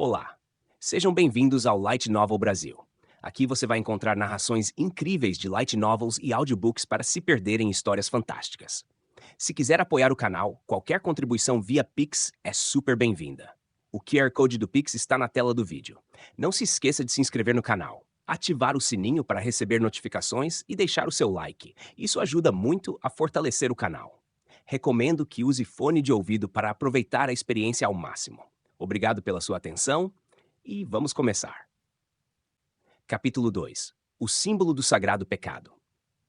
Olá, sejam bem-vindos ao Light Novel Brasil. Aqui você vai encontrar narrações incríveis de light novels e audiobooks para se perder em histórias fantásticas. Se quiser apoiar o canal, qualquer contribuição via Pix é super bem-vinda. O QR Code do Pix está na tela do vídeo. Não se esqueça de se inscrever no canal, ativar o sininho para receber notificações e deixar o seu like. Isso ajuda muito a fortalecer o canal. Recomendo que use fone de ouvido para aproveitar a experiência ao máximo. Obrigado pela sua atenção e vamos começar. Capítulo 2. O símbolo do sagrado pecado.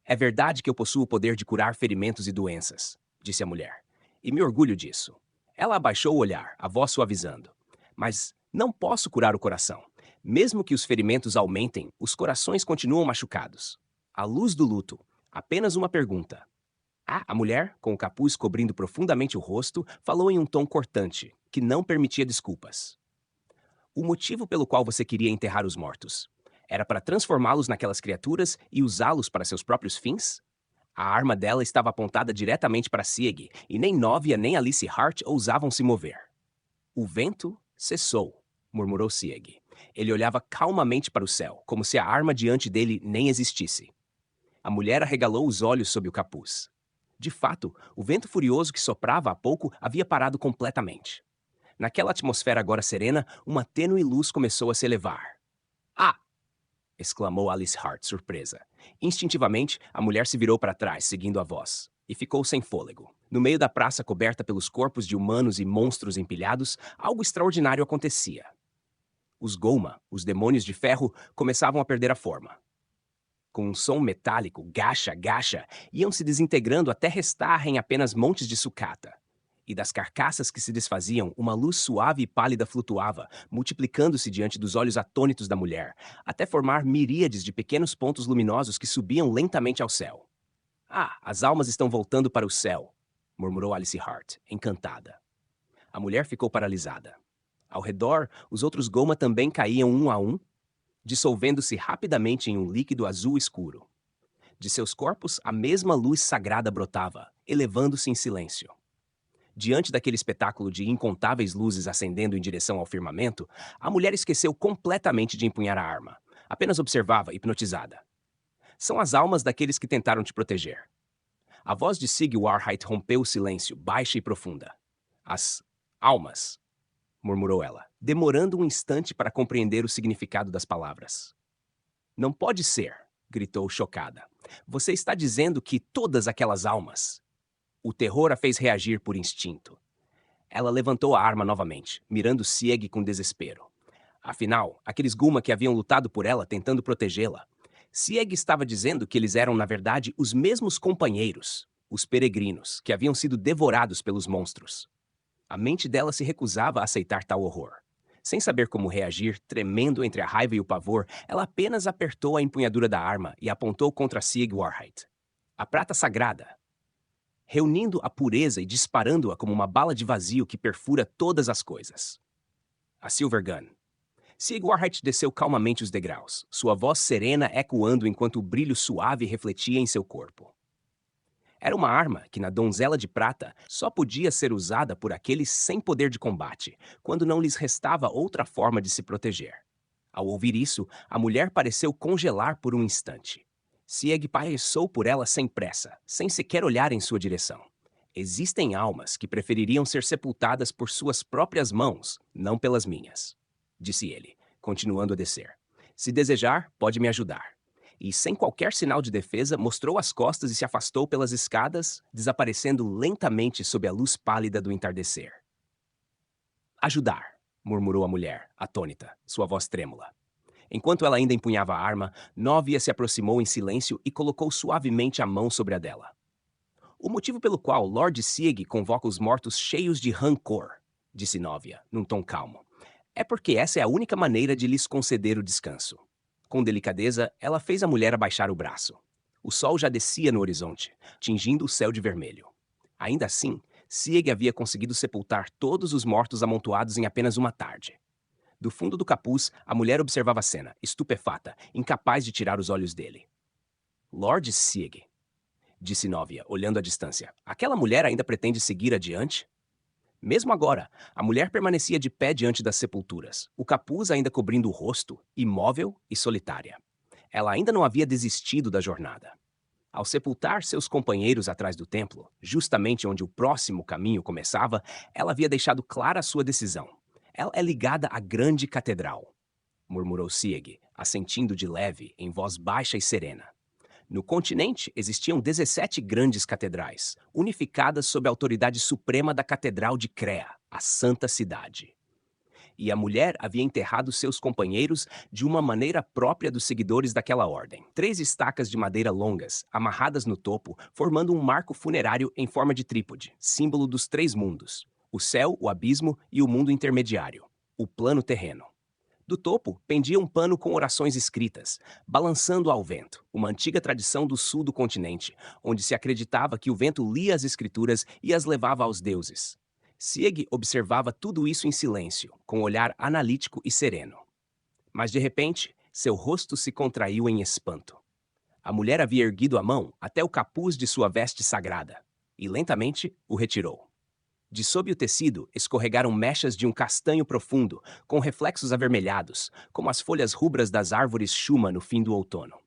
É verdade que eu possuo o poder de curar ferimentos e doenças, disse a mulher, e me orgulho disso. Ela abaixou o olhar, a voz suavizando. Mas não posso curar o coração. Mesmo que os ferimentos aumentem, os corações continuam machucados. À luz do luto, apenas uma pergunta. A mulher, com o capuz cobrindo profundamente o rosto, falou em um tom cortante, que não permitia desculpas. O motivo pelo qual você queria enterrar os mortos era para transformá-los naquelas criaturas e usá-los para seus próprios fins? A arma dela estava apontada diretamente para Sieg, e nem Novia nem Alice Hart ousavam se mover. O vento cessou, murmurou Sieg. Ele olhava calmamente para o céu, como se a arma diante dele nem existisse. A mulher arregalou os olhos sob o capuz. De fato, o vento furioso que soprava há pouco havia parado completamente. Naquela atmosfera agora serena, uma tênue luz começou a se elevar. Ah! Exclamou Alice Hart, surpresa. Instintivamente, a mulher se virou para trás, seguindo a voz, e ficou sem fôlego. No meio da praça coberta pelos corpos de humanos e monstros empilhados, algo extraordinário acontecia. Os Goma, os demônios de ferro, começavam a perder a forma. Com um som metálico, gacha, gacha, iam se desintegrando até restar em apenas montes de sucata. E das carcaças que se desfaziam, uma luz suave e pálida flutuava, multiplicando-se diante dos olhos atônitos da mulher, até formar miríades de pequenos pontos luminosos que subiam lentamente ao céu. Ah, as almas estão voltando para o céu, murmurou Alice Hart, encantada. A mulher ficou paralisada. Ao redor, os outros Goma também caíam um a um, dissolvendo-se rapidamente em um líquido azul escuro. De seus corpos, a mesma luz sagrada brotava, elevando-se em silêncio. Diante daquele espetáculo de incontáveis luzes ascendendo em direção ao firmamento, a mulher esqueceu completamente de empunhar a arma. Apenas observava, hipnotizada. São as almas daqueles que tentaram te proteger. A voz de Sig Warhite rompeu o silêncio, baixa e profunda. As almas, murmurou ela, demorando um instante para compreender o significado das palavras. Não pode ser, gritou chocada. Você está dizendo que todas aquelas almas... O terror a fez reagir por instinto. Ela levantou a arma novamente, mirando Sieg com desespero. Afinal, aqueles Guma que haviam lutado por ela tentando protegê-la. Sieg estava dizendo que eles eram, na verdade, os mesmos companheiros, os peregrinos, que haviam sido devorados pelos monstros. A mente dela se recusava a aceitar tal horror. Sem saber como reagir, tremendo entre a raiva e o pavor, ela apenas apertou a empunhadura da arma e apontou contra Sieg Warhite. A prata sagrada, reunindo a pureza e disparando-a como uma bala de vazio que perfura todas as coisas. A Silver Gun. Sig Warhite desceu calmamente os degraus, sua voz serena ecoando enquanto o brilho suave refletia em seu corpo. Era uma arma que, na donzela de prata, só podia ser usada por aqueles sem poder de combate, quando não lhes restava outra forma de se proteger. Ao ouvir isso, a mulher pareceu congelar por um instante. Sieg passou por ela sem pressa, sem sequer olhar em sua direção. Existem almas que prefeririam ser sepultadas por suas próprias mãos, não pelas minhas, disse ele, continuando a descer. Se desejar, pode me ajudar. E, sem qualquer sinal de defesa, mostrou as costas e se afastou pelas escadas, desaparecendo lentamente sob a luz pálida do entardecer. Ajudar, murmurou a mulher, atônita, sua voz trêmula. Enquanto ela ainda empunhava a arma, Novia se aproximou em silêncio e colocou suavemente a mão sobre a dela. O motivo pelo qual Lord Sieg convoca os mortos cheios de rancor, disse Novia, num tom calmo, é porque essa é a única maneira de lhes conceder o descanso. Com delicadeza, ela fez a mulher abaixar o braço. O sol já descia no horizonte, tingindo o céu de vermelho. Ainda assim, Sieg havia conseguido sepultar todos os mortos amontoados em apenas uma tarde. Do fundo do capuz, a mulher observava a cena, estupefata, incapaz de tirar os olhos dele. Lord Sieg, disse Novia, olhando à distância. Aquela mulher ainda pretende seguir adiante? Mesmo agora, a mulher permanecia de pé diante das sepulturas, o capuz ainda cobrindo o rosto, imóvel e solitária. Ela ainda não havia desistido da jornada. Ao sepultar seus companheiros atrás do templo, justamente onde o próximo caminho começava, ela havia deixado clara a sua decisão. Ela é ligada à grande catedral, murmurou Sieg, assentindo de leve, em voz baixa e serena. No continente existiam 17 grandes catedrais, unificadas sob a autoridade suprema da Catedral de Crea, a Santa Cidade. E a mulher havia enterrado seus companheiros de uma maneira própria dos seguidores daquela ordem. 3 estacas de madeira longas, amarradas no topo, formando um marco funerário em forma de trípode, símbolo dos 3 mundos: o céu, o abismo e o mundo intermediário, o plano terreno. Do topo pendia um pano com orações escritas, balançando ao vento, uma antiga tradição do sul do continente, onde se acreditava que o vento lia as escrituras e as levava aos deuses. Sieg observava tudo isso em silêncio, com um olhar analítico e sereno. Mas de repente, seu rosto se contraiu em espanto. A mulher havia erguido a mão até o capuz de sua veste sagrada e lentamente o retirou. De sob o tecido escorregaram mechas de um castanho profundo, com reflexos avermelhados, como as folhas rubras das árvores chuma no fim do outono.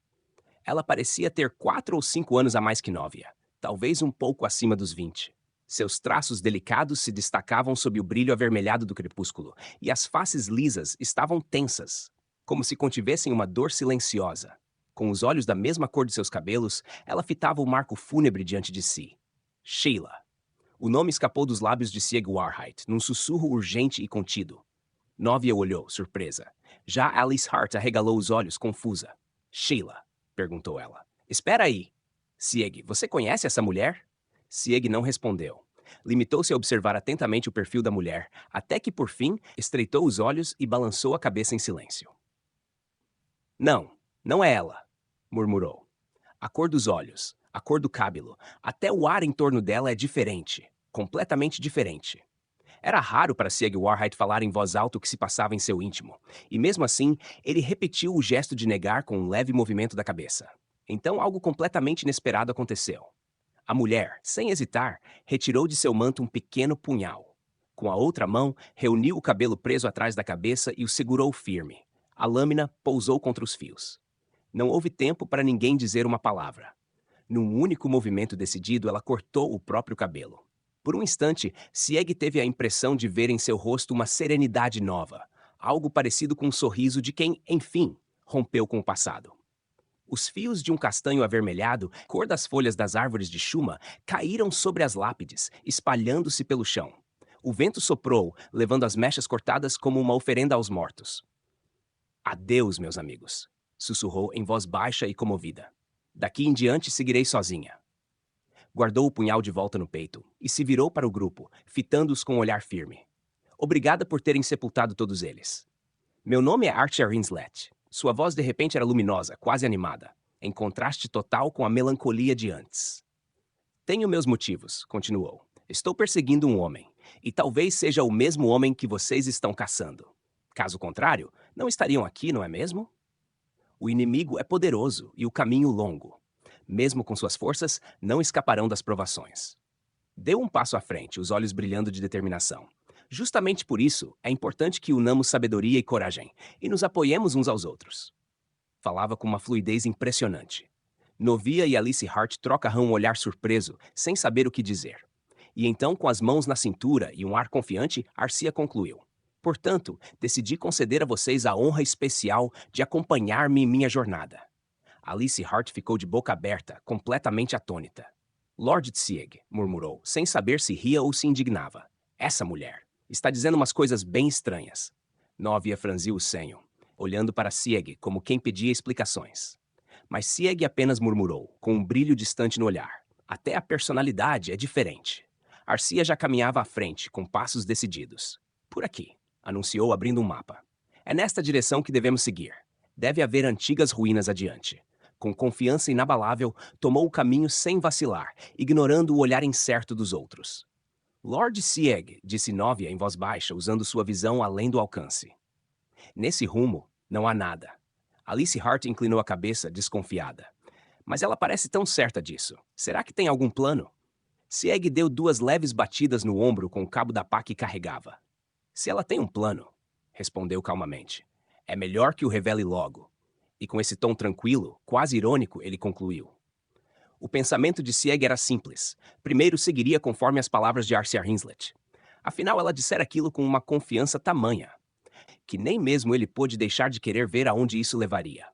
Ela parecia ter 4 ou 5 anos a mais que Novia, talvez um pouco acima dos 20. Seus traços delicados se destacavam sob o brilho avermelhado do crepúsculo, e as faces lisas estavam tensas, como se contivessem uma dor silenciosa. Com os olhos da mesma cor de seus cabelos, ela fitava o marco fúnebre diante de si. Sheila. O nome escapou dos lábios de Sieg Warheit, num sussurro urgente e contido. Novia olhou, surpresa. Já Alice Hart arregalou os olhos, confusa. Sheila, perguntou ela. Espera aí. Sieg, você conhece essa mulher? Sieg não respondeu. Limitou-se a observar atentamente o perfil da mulher, até que, por fim, estreitou os olhos e balançou a cabeça em silêncio. Não, não é ela, murmurou. A cor dos olhos, a cor do cabelo, até o ar em torno dela é diferente, completamente diferente. Era raro para Sieg Warheit falar em voz alta o que se passava em seu íntimo, e mesmo assim, ele repetiu o gesto de negar com um leve movimento da cabeça. Então algo completamente inesperado aconteceu. A mulher, sem hesitar, retirou de seu manto um pequeno punhal. Com a outra mão, reuniu o cabelo preso atrás da cabeça e o segurou firme. A lâmina pousou contra os fios. Não houve tempo para ninguém dizer uma palavra. Num único movimento decidido, ela cortou o próprio cabelo. Por um instante, Sieg teve a impressão de ver em seu rosto uma serenidade nova, algo parecido com um sorriso de quem, enfim, rompeu com o passado. Os fios de um castanho avermelhado, cor das folhas das árvores de chuma, caíram sobre as lápides, espalhando-se pelo chão. O vento soprou, levando as mechas cortadas como uma oferenda aos mortos. Adeus, meus amigos, sussurrou em voz baixa e comovida. Daqui em diante seguirei sozinha. Guardou o punhal de volta no peito e se virou para o grupo, fitando-os com um olhar firme. Obrigada por terem sepultado todos eles. Meu nome é Archer Rinslet. Sua voz de repente era luminosa, quase animada, em contraste total com a melancolia de antes. Tenho meus motivos, continuou. Estou perseguindo um homem, e talvez seja o mesmo homem que vocês estão caçando. Caso contrário, não estariam aqui, não é mesmo? O inimigo é poderoso e o caminho longo. Mesmo com suas forças, não escaparão das provações. Deu um passo à frente, os olhos brilhando de determinação. Justamente por isso, é importante que unamos sabedoria e coragem, e nos apoiemos uns aos outros. Falava com uma fluidez impressionante. Novia e Alice Hart trocaram um olhar surpreso, sem saber o que dizer. E então, com as mãos na cintura e um ar confiante, Arcia concluiu. Portanto, decidi conceder a vocês a honra especial de acompanhar-me em minha jornada. Alice Hart ficou de boca aberta, completamente atônita. Lord Sieg, murmurou, sem saber se ria ou se indignava. Essa mulher está dizendo umas coisas bem estranhas. Novia franziu o senho, olhando para Sieg como quem pedia explicações. Mas Sieg apenas murmurou, com um brilho distante no olhar. Até a personalidade é diferente. Arcia já caminhava à frente, com passos decididos. Por aqui, anunciou abrindo um mapa. É nesta direção que devemos seguir. Deve haver antigas ruínas adiante. Com confiança inabalável, tomou o caminho sem vacilar, ignorando o olhar incerto dos outros. Lord Sieg, disse Novia em voz baixa, usando sua visão além do alcance. Nesse rumo, não há nada. Alice Hart inclinou a cabeça, desconfiada. Mas ela parece tão certa disso. Será que tem algum plano? Sieg deu 2 leves batidas no ombro com o cabo da pá que carregava. Se ela tem um plano, respondeu calmamente, é melhor que o revele logo. E com esse tom tranquilo, quase irônico, ele concluiu. O pensamento de Sieg era simples. Primeiro seguiria conforme as palavras de Arcia Hinslet. Afinal, ela dissera aquilo com uma confiança tamanha, que nem mesmo ele pôde deixar de querer ver aonde isso levaria.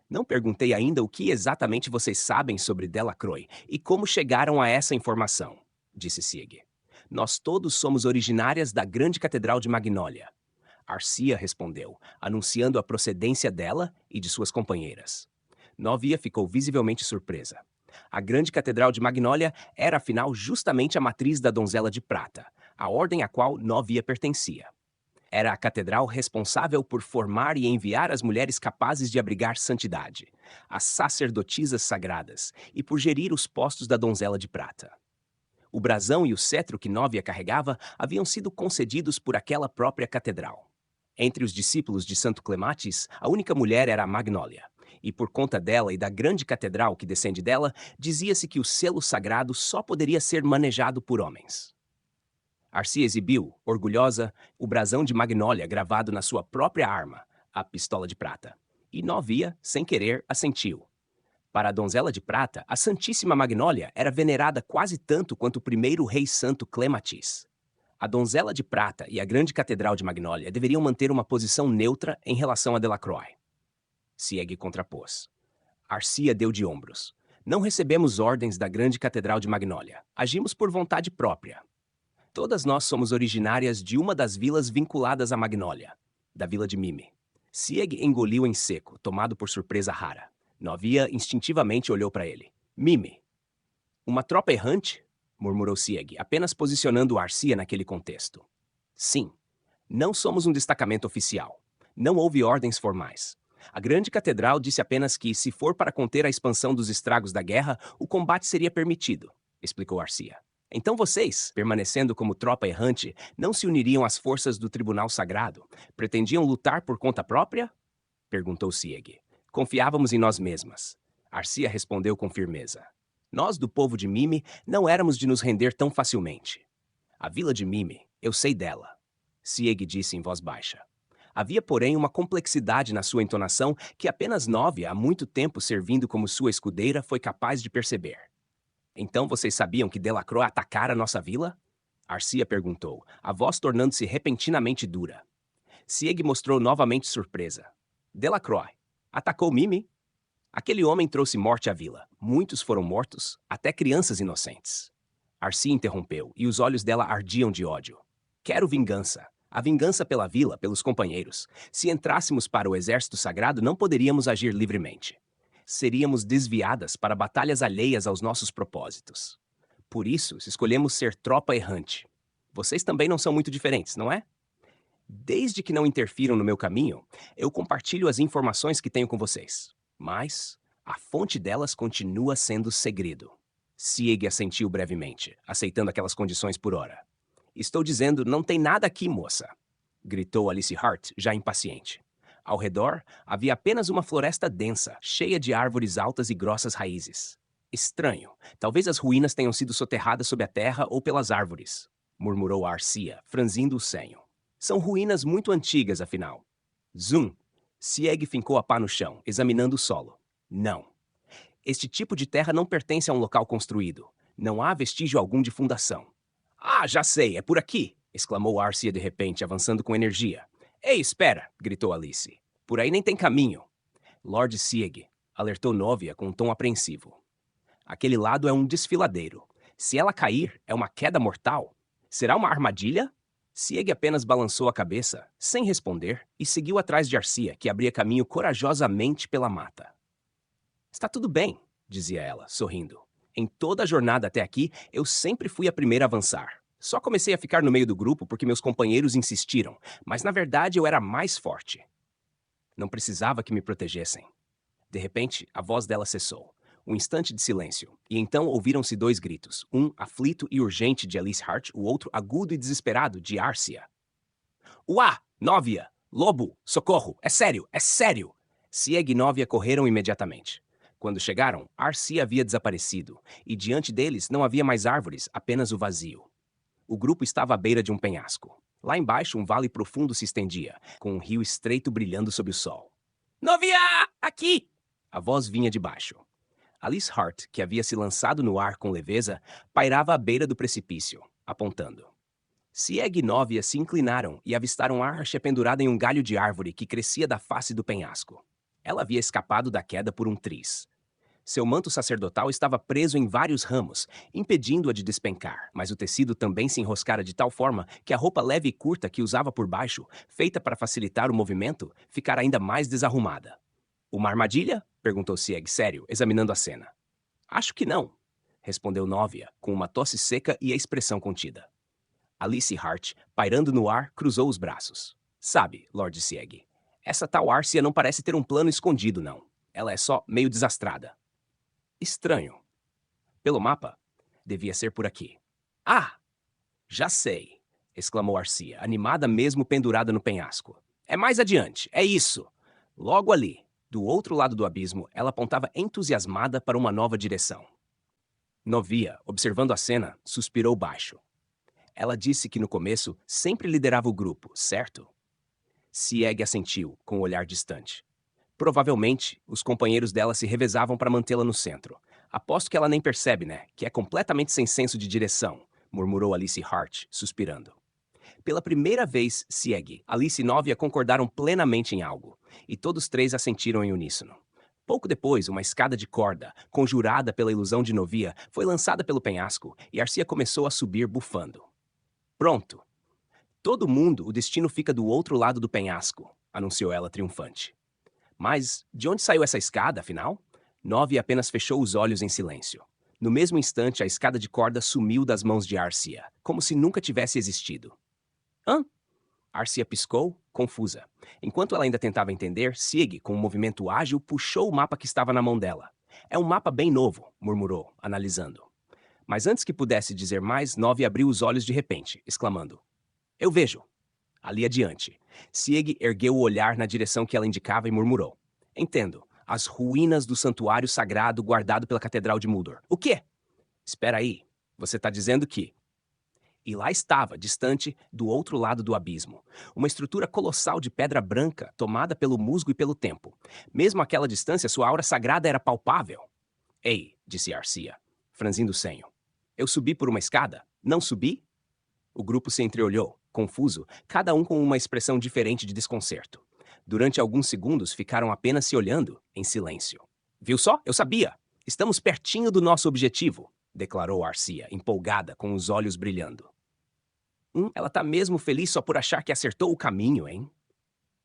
Não perguntei ainda o que exatamente vocês sabem sobre Delacroix e como chegaram a essa informação, disse Sieg. Nós todos somos originárias da grande catedral de Magnólia. Arcia respondeu, anunciando a procedência dela e de suas companheiras. Novia ficou visivelmente surpresa. A grande catedral de Magnólia era, afinal, justamente a matriz da Donzela de Prata, a ordem à qual Novia pertencia. Era a catedral responsável por formar e enviar as mulheres capazes de abrigar santidade, as sacerdotisas sagradas, e por gerir os postos da Donzela de Prata. O brasão e o cetro que Novia carregava haviam sido concedidos por aquela própria catedral. Entre os discípulos de Santo Clematis, a única mulher era a Magnólia, e por conta dela e da grande catedral que descende dela, dizia-se que o selo sagrado só poderia ser manejado por homens. Arcia exibiu, orgulhosa, o brasão de Magnólia gravado na sua própria arma, a pistola de prata, e Novia, sem querer, assentiu. Para a Donzela de Prata, a Santíssima Magnólia era venerada quase tanto quanto o primeiro rei santo Clematis. A Donzela de Prata e a grande catedral de Magnólia deveriam manter uma posição neutra em relação a Delacroix. Sieg contrapôs. Arcia deu de ombros. Não recebemos ordens da grande catedral de Magnólia. Agimos por vontade própria. Todas nós somos originárias de uma das vilas vinculadas à Magnólia, da vila de Mime. Sieg engoliu em seco, tomado por surpresa rara. Novia instintivamente olhou para ele. Mime. Uma tropa errante? Murmurou Sieg, apenas posicionando Arcia naquele contexto. Sim. Não somos um destacamento oficial. Não houve ordens formais. A grande catedral disse apenas que, se for para conter a expansão dos estragos da guerra, o combate seria permitido, explicou Arcia. Então vocês, permanecendo como tropa errante, não se uniriam às forças do Tribunal Sagrado? Pretendiam lutar por conta própria? Perguntou Sieg. Confiávamos em nós mesmas. Arcia respondeu com firmeza. Nós, do povo de Mime, não éramos de nos render tão facilmente. A vila de Mime, eu sei dela. Sieg disse em voz baixa. Havia, porém, uma complexidade na sua entonação que apenas Novia, há muito tempo servindo como sua escudeira, foi capaz de perceber. Então vocês sabiam que Delacroix atacara nossa vila? Arcia perguntou, a voz tornando-se repentinamente dura. Sieg mostrou novamente surpresa. Delacroix atacou Mime? Aquele homem trouxe morte à vila. Muitos foram mortos, até crianças inocentes. Arcia interrompeu, e os olhos dela ardiam de ódio. Quero vingança. A vingança pela vila, pelos companheiros. Se entrássemos para o exército sagrado, não poderíamos agir livremente. Seríamos desviadas para batalhas alheias aos nossos propósitos. Por isso, escolhemos ser tropa errante. Vocês também não são muito diferentes, não é? Desde que não interfiram no meu caminho, eu compartilho as informações que tenho com vocês. Mas a fonte delas continua sendo segredo. Sieg assentiu brevemente, aceitando aquelas condições por hora. Estou dizendo, não tem nada aqui, moça, gritou Alice Hart, já impaciente. Ao redor, havia apenas uma floresta densa, cheia de árvores altas e grossas raízes. Estranho. Talvez as ruínas tenham sido soterradas sob a terra ou pelas árvores, murmurou Arcia, franzindo o senho. São ruínas muito antigas, afinal. Zum! Sieg fincou a pá no chão, examinando o solo. Não. Este tipo de terra não pertence a um local construído. Não há vestígio algum de fundação. Ah, já sei, é por aqui! Exclamou Arcia de repente, avançando com energia. Ei, espera! Gritou Alice. Por aí nem tem caminho. Lord Sieg alertou Novia com um tom apreensivo. Aquele lado é um desfiladeiro. Se ela cair, é uma queda mortal. Será uma armadilha? Sieg apenas balançou a cabeça, sem responder, e seguiu atrás de Arcia, que abria caminho corajosamente pela mata. Está tudo bem, dizia ela, sorrindo. Em toda a jornada até aqui, eu sempre fui a primeira a avançar. Só comecei a ficar no meio do grupo porque meus companheiros insistiram, mas na verdade eu era mais forte. Não precisava que me protegessem. De repente, a voz dela cessou. Um instante de silêncio, e então ouviram-se 2 gritos, um aflito e urgente de Alice Hart, o outro agudo e desesperado de Arcia. Uá! Novia! Lobo! Socorro! É sério! É sério! Sieg e Novia correram imediatamente. Quando chegaram, Arcia havia desaparecido, e diante deles não havia mais árvores, apenas o vazio. O grupo estava à beira de um penhasco. Lá embaixo, um vale profundo se estendia, com um rio estreito brilhando sob o sol. Novia! Aqui! A voz vinha de baixo. Alice Hart, que havia se lançado no ar com leveza, pairava à beira do precipício, apontando. Sieg e Novia se inclinaram e avistaram Archer pendurada em um galho de árvore que crescia da face do penhasco. Ela havia escapado da queda por um triz. Seu manto sacerdotal estava preso em vários ramos, impedindo-a de despencar, mas o tecido também se enroscara de tal forma que a roupa leve e curta que usava por baixo, feita para facilitar o movimento, ficara ainda mais desarrumada. Uma armadilha? Perguntou Sieg sério, examinando a cena. Acho que não, respondeu Novia, com uma tosse seca e a expressão contida. Alice Hart, pairando no ar, cruzou os braços. Sabe, Lord Sieg, essa tal Arcia não parece ter um plano escondido, não. Ela é só meio desastrada. Estranho. Pelo mapa, devia ser por aqui. Ah! Já sei! Exclamou Arcia, animada mesmo pendurada no penhasco. É mais adiante, é isso! Logo ali, do outro lado do abismo, ela apontava entusiasmada para uma nova direção. Novia, observando a cena, suspirou baixo. Ela disse que no começo sempre liderava o grupo, certo? Sieg assentiu, com o olhar distante. Provavelmente, os companheiros dela se revezavam para mantê-la no centro. Aposto que ela nem percebe, né? Que é completamente sem senso de direção, murmurou Alice Hart, suspirando. Pela primeira vez, Sieg, Alice e Novia concordaram plenamente em algo, e todos três assentiram em uníssono. Pouco depois, uma escada de corda, conjurada pela ilusão de Novia, foi lançada pelo penhasco e Arcia começou a subir bufando. Pronto! Todo mundo, o destino fica do outro lado do penhasco, anunciou ela triunfante. Mas de onde saiu essa escada, afinal? Novia apenas fechou os olhos em silêncio. No mesmo instante, a escada de corda sumiu das mãos de Arcia, como se nunca tivesse existido. Hã? Arcia piscou, confusa. Enquanto ela ainda tentava entender, Sieg, com um movimento ágil, puxou o mapa que estava na mão dela. É um mapa bem novo, murmurou, analisando. Mas antes que pudesse dizer mais, Novia abriu os olhos de repente, exclamando. Eu vejo. Ali adiante. Sieg ergueu o olhar na direção que ela indicava e murmurou. Entendo. As ruínas do santuário sagrado guardado pela Catedral de Muldor. O quê? Espera aí. Você está dizendo que... E lá estava, distante, do outro lado do abismo. Uma estrutura colossal de pedra branca, tomada pelo musgo e pelo tempo. Mesmo àquela distância, sua aura sagrada era palpável. Ei, disse Arcia, franzindo o senho. Eu subi por uma escada? Não subi? O grupo se entreolhou, confuso, cada um com uma expressão diferente de desconcerto. Durante alguns segundos ficaram apenas se olhando, em silêncio. Viu só? Eu sabia! Estamos pertinho do nosso objetivo, declarou Arcia, empolgada, com os olhos brilhando. Ela tá mesmo feliz só por achar que acertou o caminho, hein?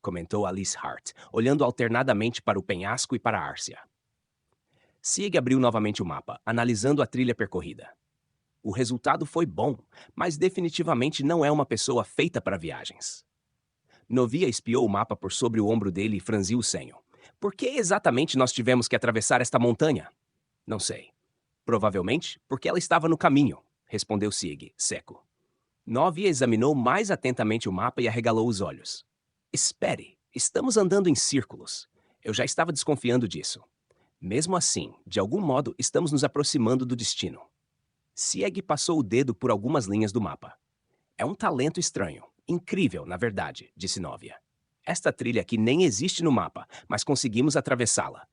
Comentou Alice Hart, olhando alternadamente para o penhasco e para Arcia. Sieg abriu novamente o mapa, analisando a trilha percorrida. O resultado foi bom, mas definitivamente não é uma pessoa feita para viagens. Novia espiou o mapa por sobre o ombro dele e franziu o senho. Por que exatamente nós tivemos que atravessar esta montanha? Não sei. Provavelmente porque ela estava no caminho, respondeu Sieg, seco. Novia examinou mais atentamente o mapa e arregalou os olhos. Espere, estamos andando em círculos. Eu já estava desconfiando disso. Mesmo assim, de algum modo, estamos nos aproximando do destino. Sieg passou o dedo por algumas linhas do mapa. É um talento estranho. Incrível, na verdade, disse Novia. Esta trilha aqui nem existe no mapa, mas conseguimos atravessá-la.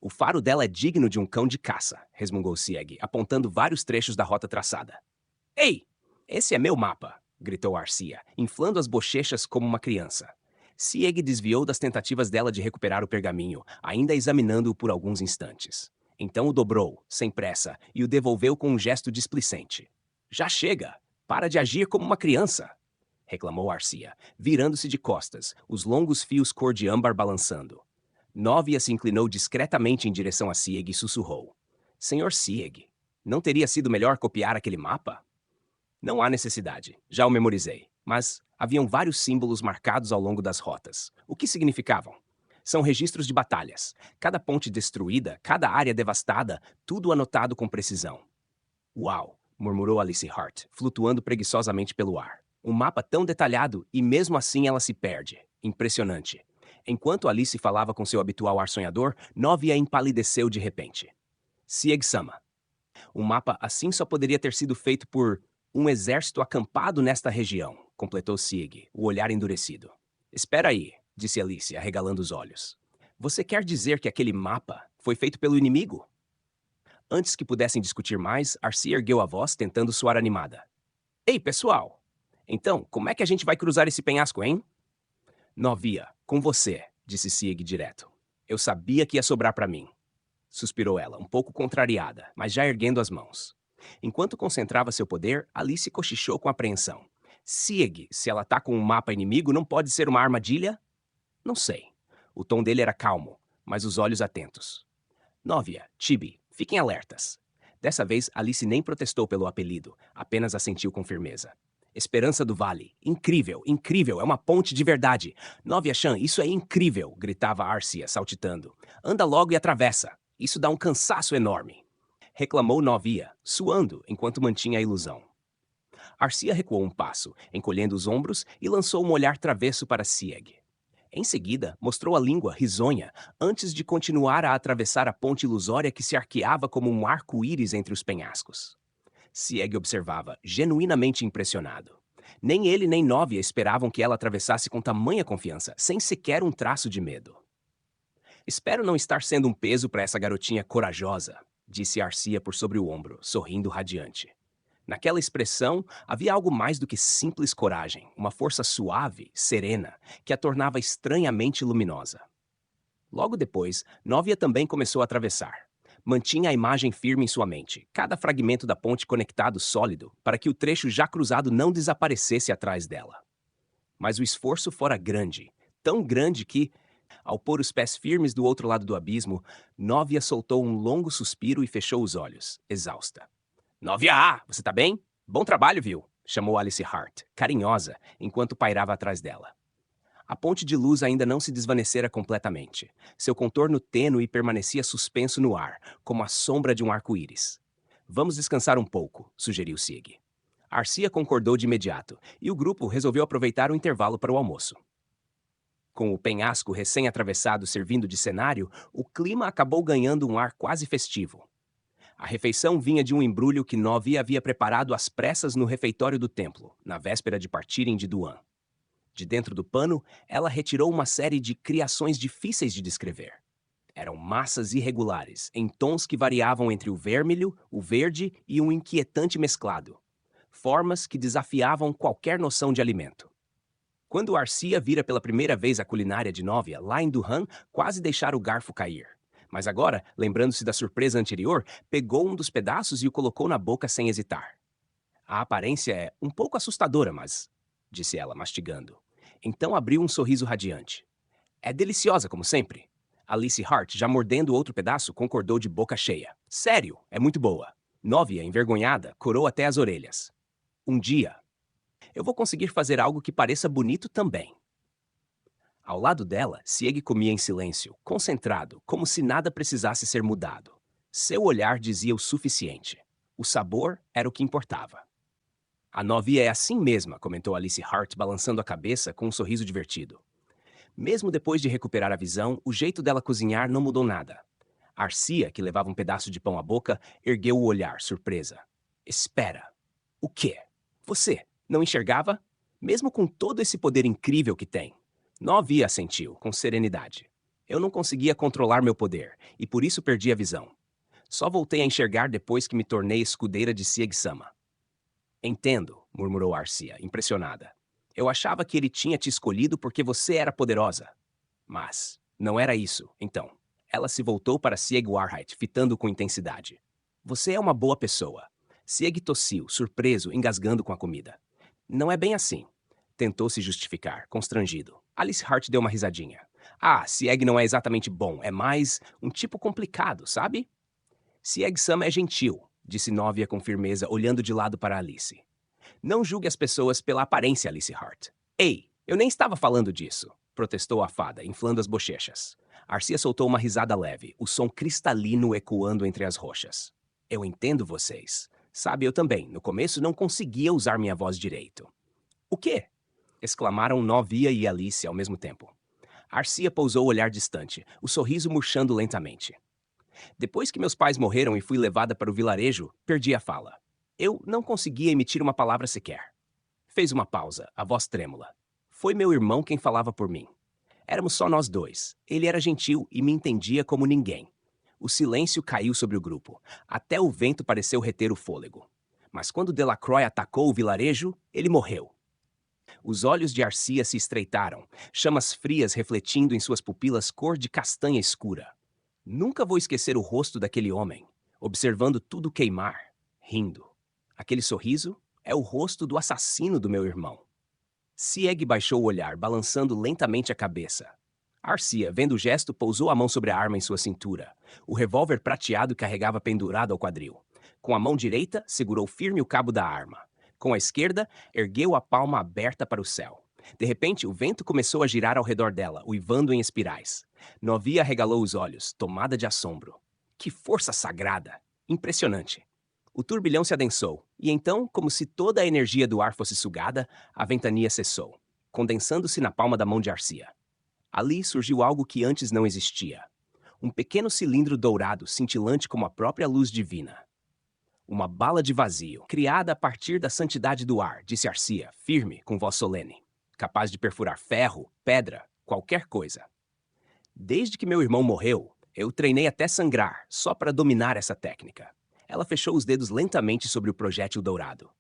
O faro dela é digno de um cão de caça, resmungou Sieg, apontando vários trechos da rota traçada. Ei! Esse é meu mapa! Gritou Arcia, inflando as bochechas como uma criança. Sieg desviou das tentativas dela de recuperar o pergaminho, ainda examinando-o por alguns instantes. Então o dobrou, sem pressa, e o devolveu com um gesto displicente. Já chega! Para de agir como uma criança! Reclamou Arcia, virando-se de costas, os longos fios cor de âmbar balançando. Novia se inclinou discretamente em direção a Sieg e sussurrou. Senhor Sieg, não teria sido melhor copiar aquele mapa? Não há necessidade, já o memorizei, mas haviam vários símbolos marcados ao longo das rotas. O que significavam? São registros de batalhas. Cada ponte destruída, cada área devastada, tudo anotado com precisão. Uau! Murmurou Alice Hart, flutuando preguiçosamente pelo ar. Um mapa tão detalhado e mesmo assim ela se perde. Impressionante. Enquanto Alice falava com seu habitual ar sonhador, Novia empalideceu de repente. Sieg-sama. Um mapa assim só poderia ter sido feito por um exército acampado nesta região, completou Sieg, o olhar endurecido. Espera aí, disse Alice, arregalando os olhos. Você quer dizer que aquele mapa foi feito pelo inimigo? Antes que pudessem discutir mais, Arcia ergueu a voz, tentando soar animada. Ei, pessoal! Então, como é que a gente vai cruzar esse penhasco, hein? Novia, com você, disse Sieg direto. Eu sabia que ia sobrar para mim. Suspirou ela, um pouco contrariada, mas já erguendo as mãos. Enquanto concentrava seu poder, Alice cochichou com apreensão. Sieg, se ela tá com um mapa inimigo, não pode ser uma armadilha? Não sei. O tom dele era calmo, mas os olhos atentos. Novia, Chibi, fiquem alertas. Dessa vez, Alice nem protestou pelo apelido, apenas assentiu com firmeza. Esperança do Vale. Incrível, incrível, é uma ponte de verdade. Novia-chan, isso é incrível, gritava Arcia, saltitando. Anda logo e atravessa. Isso dá um cansaço enorme. Reclamou Novia, suando enquanto mantinha a ilusão. Arcia recuou um passo, encolhendo os ombros e lançou um olhar travesso para Sieg. Em seguida, mostrou a língua risonha, antes de continuar a atravessar a ponte ilusória que se arqueava como um arco-íris entre os penhascos. Sieg observava, genuinamente impressionado. Nem ele nem Novia esperavam que ela atravessasse com tamanha confiança, sem sequer um traço de medo. Espero não estar sendo um peso para essa garotinha corajosa, disse Arcia por sobre o ombro, sorrindo radiante. Naquela expressão, havia algo mais do que simples coragem, uma força suave, serena, que a tornava estranhamente luminosa. Logo depois, Novia também começou a atravessar. Mantinha a imagem firme em sua mente, cada fragmento da ponte conectado sólido, para que o trecho já cruzado não desaparecesse atrás dela. Mas o esforço fora grande, tão grande que, ao pôr os pés firmes do outro lado do abismo, Novia soltou um longo suspiro e fechou os olhos, exausta. Novia, você tá bem? Bom trabalho, viu? Chamou Alice Hart, carinhosa, enquanto pairava atrás dela. A ponte de luz ainda não se desvanecera completamente. Seu contorno tênue permanecia suspenso no ar, como a sombra de um arco-íris. Vamos descansar um pouco, sugeriu Sieg. Arcia concordou de imediato, e o grupo resolveu aproveitar o intervalo para o almoço. Com o penhasco recém-atravessado servindo de cenário, o clima acabou ganhando um ar quase festivo. A refeição vinha de um embrulho que Novia havia preparado às pressas no refeitório do templo, na véspera de partirem de Duan. De dentro do pano, ela retirou uma série de criações difíceis de descrever. Eram massas irregulares, em tons que variavam entre o vermelho, o verde e um inquietante mesclado. Formas que desafiavam qualquer noção de alimento. Quando Arcia vira pela primeira vez a culinária de Novia, lá em Duhan, quase deixara o garfo cair. Mas agora, lembrando-se da surpresa anterior, pegou um dos pedaços e o colocou na boca sem hesitar. A aparência é um pouco assustadora, mas... disse ela, mastigando. Então abriu um sorriso radiante. É deliciosa, como sempre. Alice Hart, já mordendo outro pedaço, concordou de boca cheia. Sério, é muito boa. Novia, envergonhada, corou até as orelhas. Um dia, eu vou conseguir fazer algo que pareça bonito também. Ao lado dela, Sieg comia em silêncio, concentrado, como se nada precisasse ser mudado. Seu olhar dizia o suficiente. O sabor era o que importava. A Novia é assim mesma, comentou Alice Hart, balançando a cabeça com um sorriso divertido. Mesmo depois de recuperar a visão, o jeito dela cozinhar não mudou nada. Arcia, que levava um pedaço de pão à boca, ergueu o olhar, surpresa. Espera. O quê? Você não enxergava? Mesmo com todo esse poder incrível que tem. Novia assentiu, com serenidade. Eu não conseguia controlar meu poder, e por isso perdi a visão. Só voltei a enxergar depois que me tornei escudeira de Sieg-sama. Entendo, murmurou Arcia, impressionada. Eu achava que ele tinha te escolhido porque você era poderosa. Mas não era isso, então. Ela se voltou para Sieg Warheit, fitando com intensidade. Você é uma boa pessoa. Sieg tossiu, surpreso, engasgando com a comida. Não é bem assim. Tentou se justificar, constrangido. Alice Hart deu uma risadinha. Ah, Sieg não é exatamente bom, é mais um tipo complicado, sabe? Sieg-sama é gentil, disse Novia com firmeza, olhando de lado para Alice. Não julgue as pessoas pela aparência, Alice Hart. Ei, eu nem estava falando disso, protestou a fada, inflando as bochechas. Arcia soltou uma risada leve, o som cristalino ecoando entre as rochas. Eu entendo vocês. Sabe, eu também, no começo não conseguia usar minha voz direito. O quê? Exclamaram Novia e Alice ao mesmo tempo. Arcia pousou o olhar distante, o sorriso murchando lentamente. Depois que meus pais morreram e fui levada para o vilarejo, perdi a fala. Eu não conseguia emitir uma palavra sequer. Fez uma pausa, a voz trêmula. Foi meu irmão quem falava por mim. Éramos só nós dois. Ele era gentil e me entendia como ninguém. O silêncio caiu sobre o grupo. Até o vento pareceu reter o fôlego. Mas quando Delacroix atacou o vilarejo, ele morreu. Os olhos de Arcia se estreitaram, chamas frias refletindo em suas pupilas cor de castanha escura. Nunca vou esquecer o rosto daquele homem, observando tudo queimar, rindo. Aquele sorriso é o rosto do assassino do meu irmão. Sieg baixou o olhar, balançando lentamente a cabeça. Arcia, vendo o gesto, pousou a mão sobre a arma em sua cintura. O revólver prateado carregava pendurado ao quadril. Com a mão direita, segurou firme o cabo da arma. Com a esquerda, ergueu a palma aberta para o céu. De repente, o vento começou a girar ao redor dela, uivando em espirais. Novia arregalou os olhos, tomada de assombro. Que força sagrada! Impressionante! O turbilhão se adensou, e então, como se toda a energia do ar fosse sugada, a ventania cessou, condensando-se na palma da mão de Arcia. Ali surgiu algo que antes não existia. Um pequeno cilindro dourado, cintilante como a própria luz divina. Uma bala de vazio, criada a partir da santidade do ar, disse Arcia, firme, com voz solene. Capaz de perfurar ferro, pedra, qualquer coisa. Desde que meu irmão morreu, eu treinei até sangrar, só para dominar essa técnica. Ela fechou os dedos lentamente sobre o projétil dourado.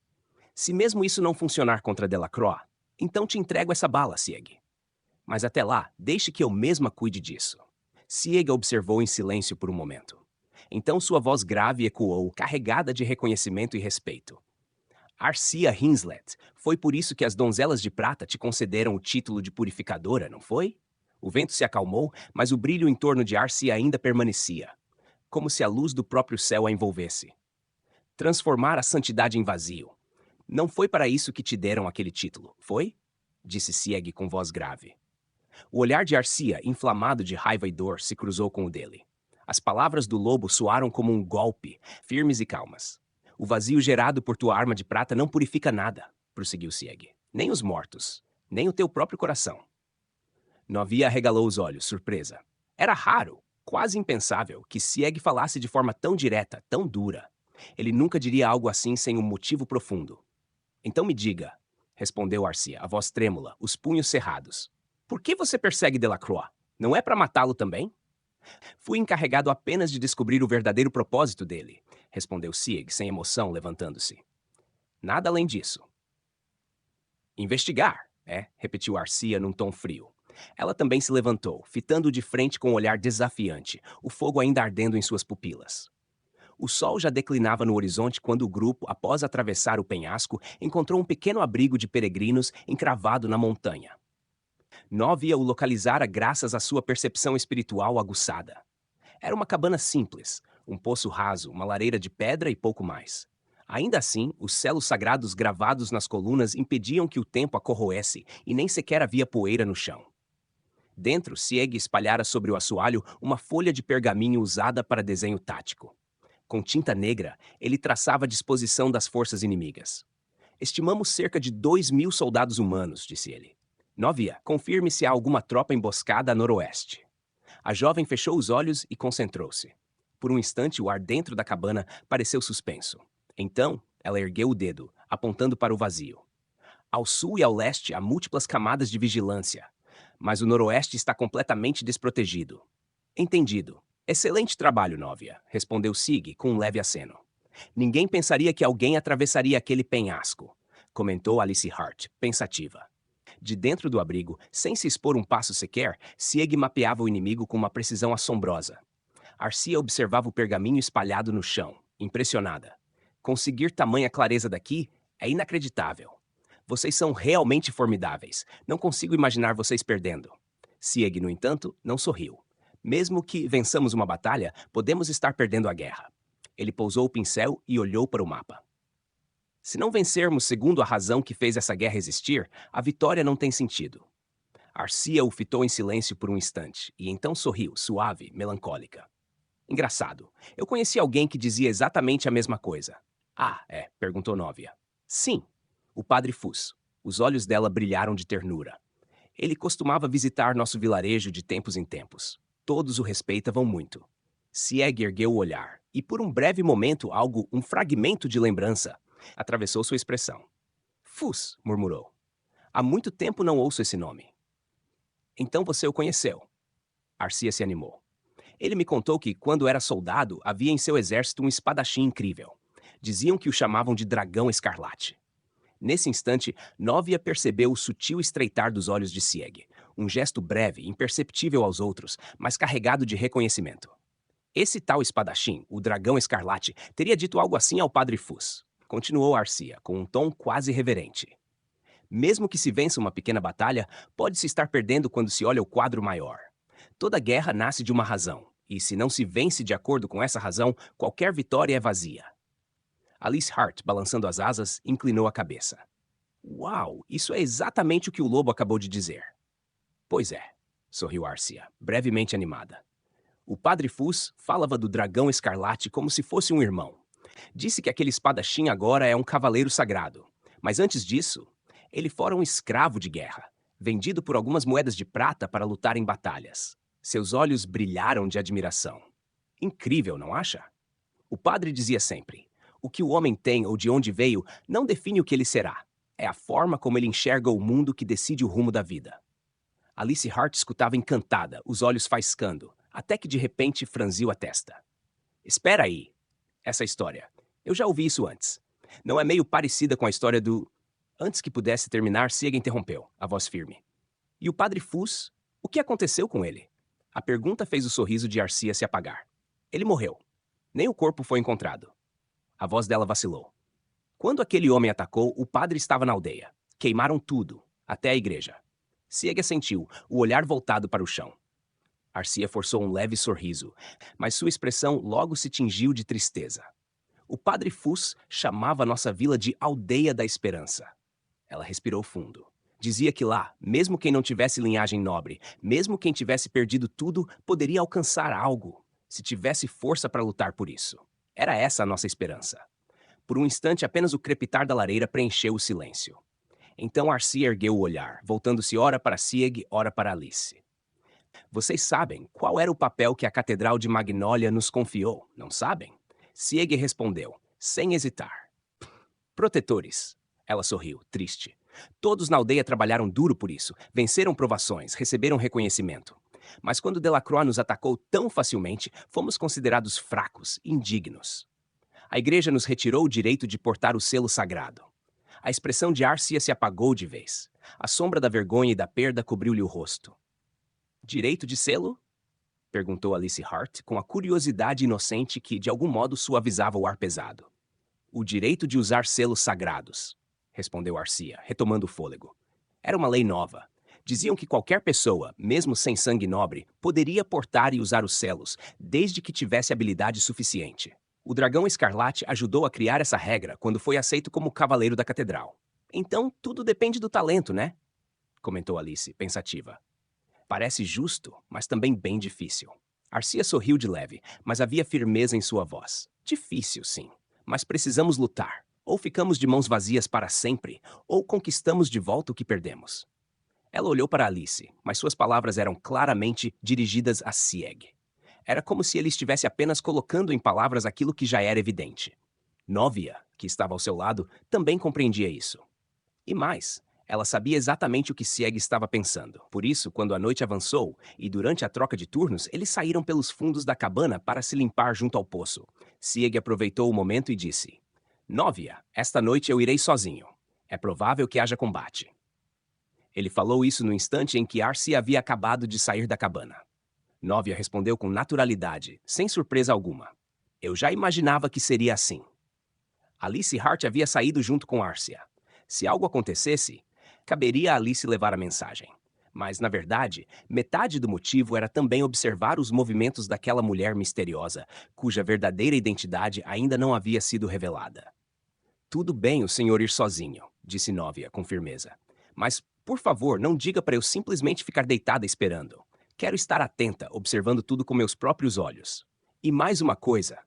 Se mesmo isso não funcionar contra Delacroix, então te entrego essa bala, Sieg. Mas até lá, deixe que eu mesma cuide disso. Sieg observou em silêncio por um momento. Então sua voz grave ecoou, carregada de reconhecimento e respeito. Arcia Hinslet, foi por isso que as donzelas de prata te concederam o título de purificadora, não foi? O vento se acalmou, mas o brilho em torno de Arcia ainda permanecia, como se a luz do próprio céu a envolvesse. Transformar a santidade em vazio. Não foi para isso que te deram aquele título, foi? Disse Sieg com voz grave. O olhar de Arcia, inflamado de raiva e dor, se cruzou com o dele. As palavras do lobo soaram como um golpe, firmes e calmas. O vazio gerado por tua arma de prata não purifica nada, prosseguiu Sieg. Nem os mortos, nem o teu próprio coração. Novia arregalou os olhos, surpresa. Era raro, quase impensável, que Sieg falasse de forma tão direta, tão dura. Ele nunca diria algo assim sem um motivo profundo. Então me diga, respondeu Arcia, a voz trêmula, os punhos cerrados. Por que você persegue Delacroix? Não é para matá-lo também? Fui encarregado apenas de descobrir o verdadeiro propósito dele, respondeu Sieg, sem emoção, levantando-se. Nada além disso. Investigar, repetiu Arcia num tom frio. Ela também se levantou, fitando-o de frente com um olhar desafiante, o fogo ainda ardendo em suas pupilas. O sol já declinava no horizonte quando o grupo, após atravessar o penhasco, encontrou um pequeno abrigo de peregrinos encravado na montanha. Novia o localizara graças à sua percepção espiritual aguçada. Era uma cabana simples, um poço raso, uma lareira de pedra e pouco mais. Ainda assim, os selos sagrados gravados nas colunas impediam que o tempo a corroesse e nem sequer havia poeira no chão. Dentro, Sieg espalhara sobre o assoalho uma folha de pergaminho usada para desenho tático. Com tinta negra, ele traçava a disposição das forças inimigas. Estimamos cerca de 2.000 soldados humanos, disse ele. Novia, confirme se há alguma tropa emboscada a noroeste. A jovem fechou os olhos e concentrou-se. Por um instante, o ar dentro da cabana pareceu suspenso. Então, ela ergueu o dedo, apontando para o vazio. Ao sul e ao leste há múltiplas camadas de vigilância, mas o noroeste está completamente desprotegido. Entendido. Excelente trabalho, Novia, respondeu Sieg com um leve aceno. Ninguém pensaria que alguém atravessaria aquele penhasco, comentou Alice Hart, pensativa. De dentro do abrigo, sem se expor um passo sequer, Sieg mapeava o inimigo com uma precisão assombrosa. Arcia observava o pergaminho espalhado no chão, impressionada. Conseguir tamanha clareza daqui é inacreditável. Vocês são realmente formidáveis. Não consigo imaginar vocês perdendo. Sieg, no entanto, não sorriu. Mesmo que vençamos uma batalha, podemos estar perdendo a guerra. Ele pousou o pincel e olhou para o mapa. Se não vencermos segundo a razão que fez essa guerra existir, a vitória não tem sentido. Arcia o fitou em silêncio por um instante, e então sorriu, suave, melancólica. Engraçado. Eu conheci alguém que dizia exatamente a mesma coisa. Ah, perguntou Novia. Sim, o padre Fus. Os olhos dela brilharam de ternura. Ele costumava visitar nosso vilarejo de tempos em tempos. Todos o respeitavam muito. Sieg ergueu o olhar, e por um breve momento um fragmento de lembrança, atravessou sua expressão. Fus, murmurou. Há muito tempo não ouço esse nome. Então você o conheceu. Arcia se animou. Ele me contou que, quando era soldado, havia em seu exército um espadachim incrível. Diziam que o chamavam de Dragão Escarlate. Nesse instante, Novia percebeu o sutil estreitar dos olhos de Sieg, um gesto breve, imperceptível aos outros, mas carregado de reconhecimento. Esse tal espadachim, o Dragão Escarlate, teria dito algo assim ao Padre Fus. Continuou Arcia, com um tom quase reverente. Mesmo que se vença uma pequena batalha, pode-se estar perdendo quando se olha o quadro maior. Toda guerra nasce de uma razão, e se não se vence de acordo com essa razão, qualquer vitória é vazia. Alice Hart, balançando as asas, inclinou a cabeça. Uau, isso é exatamente o que o lobo acabou de dizer. Pois é, sorriu Arcia, brevemente animada. O Padre Fus falava do Dragão Escarlate como se fosse um irmão. Disse que aquele espadachim agora é um cavaleiro sagrado. Mas antes disso, ele fora um escravo de guerra, vendido por algumas moedas de prata para lutar em batalhas. Seus olhos brilharam de admiração. Incrível, não acha? O padre dizia sempre: o que o homem tem ou de onde veio não define o que ele será. É a forma como ele enxerga o mundo que decide o rumo da vida. Alice Hart escutava encantada, os olhos faiscando, até que de repente franziu a testa. Espera aí. Essa história. Eu já ouvi isso antes. Não é meio parecida com a história do... Antes que pudesse terminar, Sieg interrompeu, a voz firme. E o Padre Fus? O que aconteceu com ele? A pergunta fez o sorriso de Arcia se apagar. Ele morreu. Nem o corpo foi encontrado. A voz dela vacilou. Quando aquele homem atacou, o padre estava na aldeia. Queimaram tudo, até a igreja. Sieg assentiu, o olhar voltado para o chão. Arcia forçou um leve sorriso, mas sua expressão logo se tingiu de tristeza. O Padre Fus chamava nossa vila de Aldeia da Esperança. Ela respirou fundo. Dizia que lá, mesmo quem não tivesse linhagem nobre, mesmo quem tivesse perdido tudo, poderia alcançar algo, se tivesse força para lutar por isso. Era essa a nossa esperança. Por um instante, apenas o crepitar da lareira preencheu o silêncio. Então Arcia ergueu o olhar, voltando-se ora para Sieg, ora para Alice. Vocês sabem qual era o papel que a Catedral de Magnólia nos confiou, não sabem? Sieg respondeu, sem hesitar. Protetores. Ela sorriu, triste. Todos na aldeia trabalharam duro por isso, venceram provações, receberam reconhecimento. Mas quando Delacroix nos atacou tão facilmente, fomos considerados fracos, indignos. A igreja nos retirou o direito de portar o selo sagrado. A expressão de Arcia se apagou de vez. A sombra da vergonha e da perda cobriu-lhe o rosto. Direito de selo? Perguntou Alice Hart, com a curiosidade inocente que, de algum modo, suavizava o ar pesado. O direito de usar selos sagrados, respondeu Arcia, retomando o fôlego. Era uma lei nova. Diziam que qualquer pessoa, mesmo sem sangue nobre, poderia portar e usar os selos, desde que tivesse habilidade suficiente. O Dragão Escarlate ajudou a criar essa regra quando foi aceito como cavaleiro da catedral. Então, tudo depende do talento, né? Comentou Alice, pensativa. Parece justo, mas também bem difícil. Arcia sorriu de leve, mas havia firmeza em sua voz. Difícil, sim. Mas precisamos lutar. Ou ficamos de mãos vazias para sempre, ou conquistamos de volta o que perdemos. Ela olhou para Alice, mas suas palavras eram claramente dirigidas a Sieg. Era como se ele estivesse apenas colocando em palavras aquilo que já era evidente. Novia, que estava ao seu lado, também compreendia isso. E mais, ela sabia exatamente o que Sieg estava pensando. Por isso, quando a noite avançou, e durante a troca de turnos, eles saíram pelos fundos da cabana para se limpar junto ao poço. Sieg aproveitou o momento e disse: Novia, esta noite eu irei sozinho. É provável que haja combate. Ele falou isso no instante em que Arcia havia acabado de sair da cabana. Novia respondeu com naturalidade, sem surpresa alguma. Eu já imaginava que seria assim. Alice Hart havia saído junto com Arcia. Se algo acontecesse, caberia a Alice levar a mensagem. Mas, na verdade, metade do motivo era também observar os movimentos daquela mulher misteriosa, cuja verdadeira identidade ainda não havia sido revelada. Tudo bem o senhor ir sozinho, disse Novia com firmeza. Mas, por favor, não diga para eu simplesmente ficar deitada esperando. Quero estar atenta, observando tudo com meus próprios olhos. E mais uma coisa.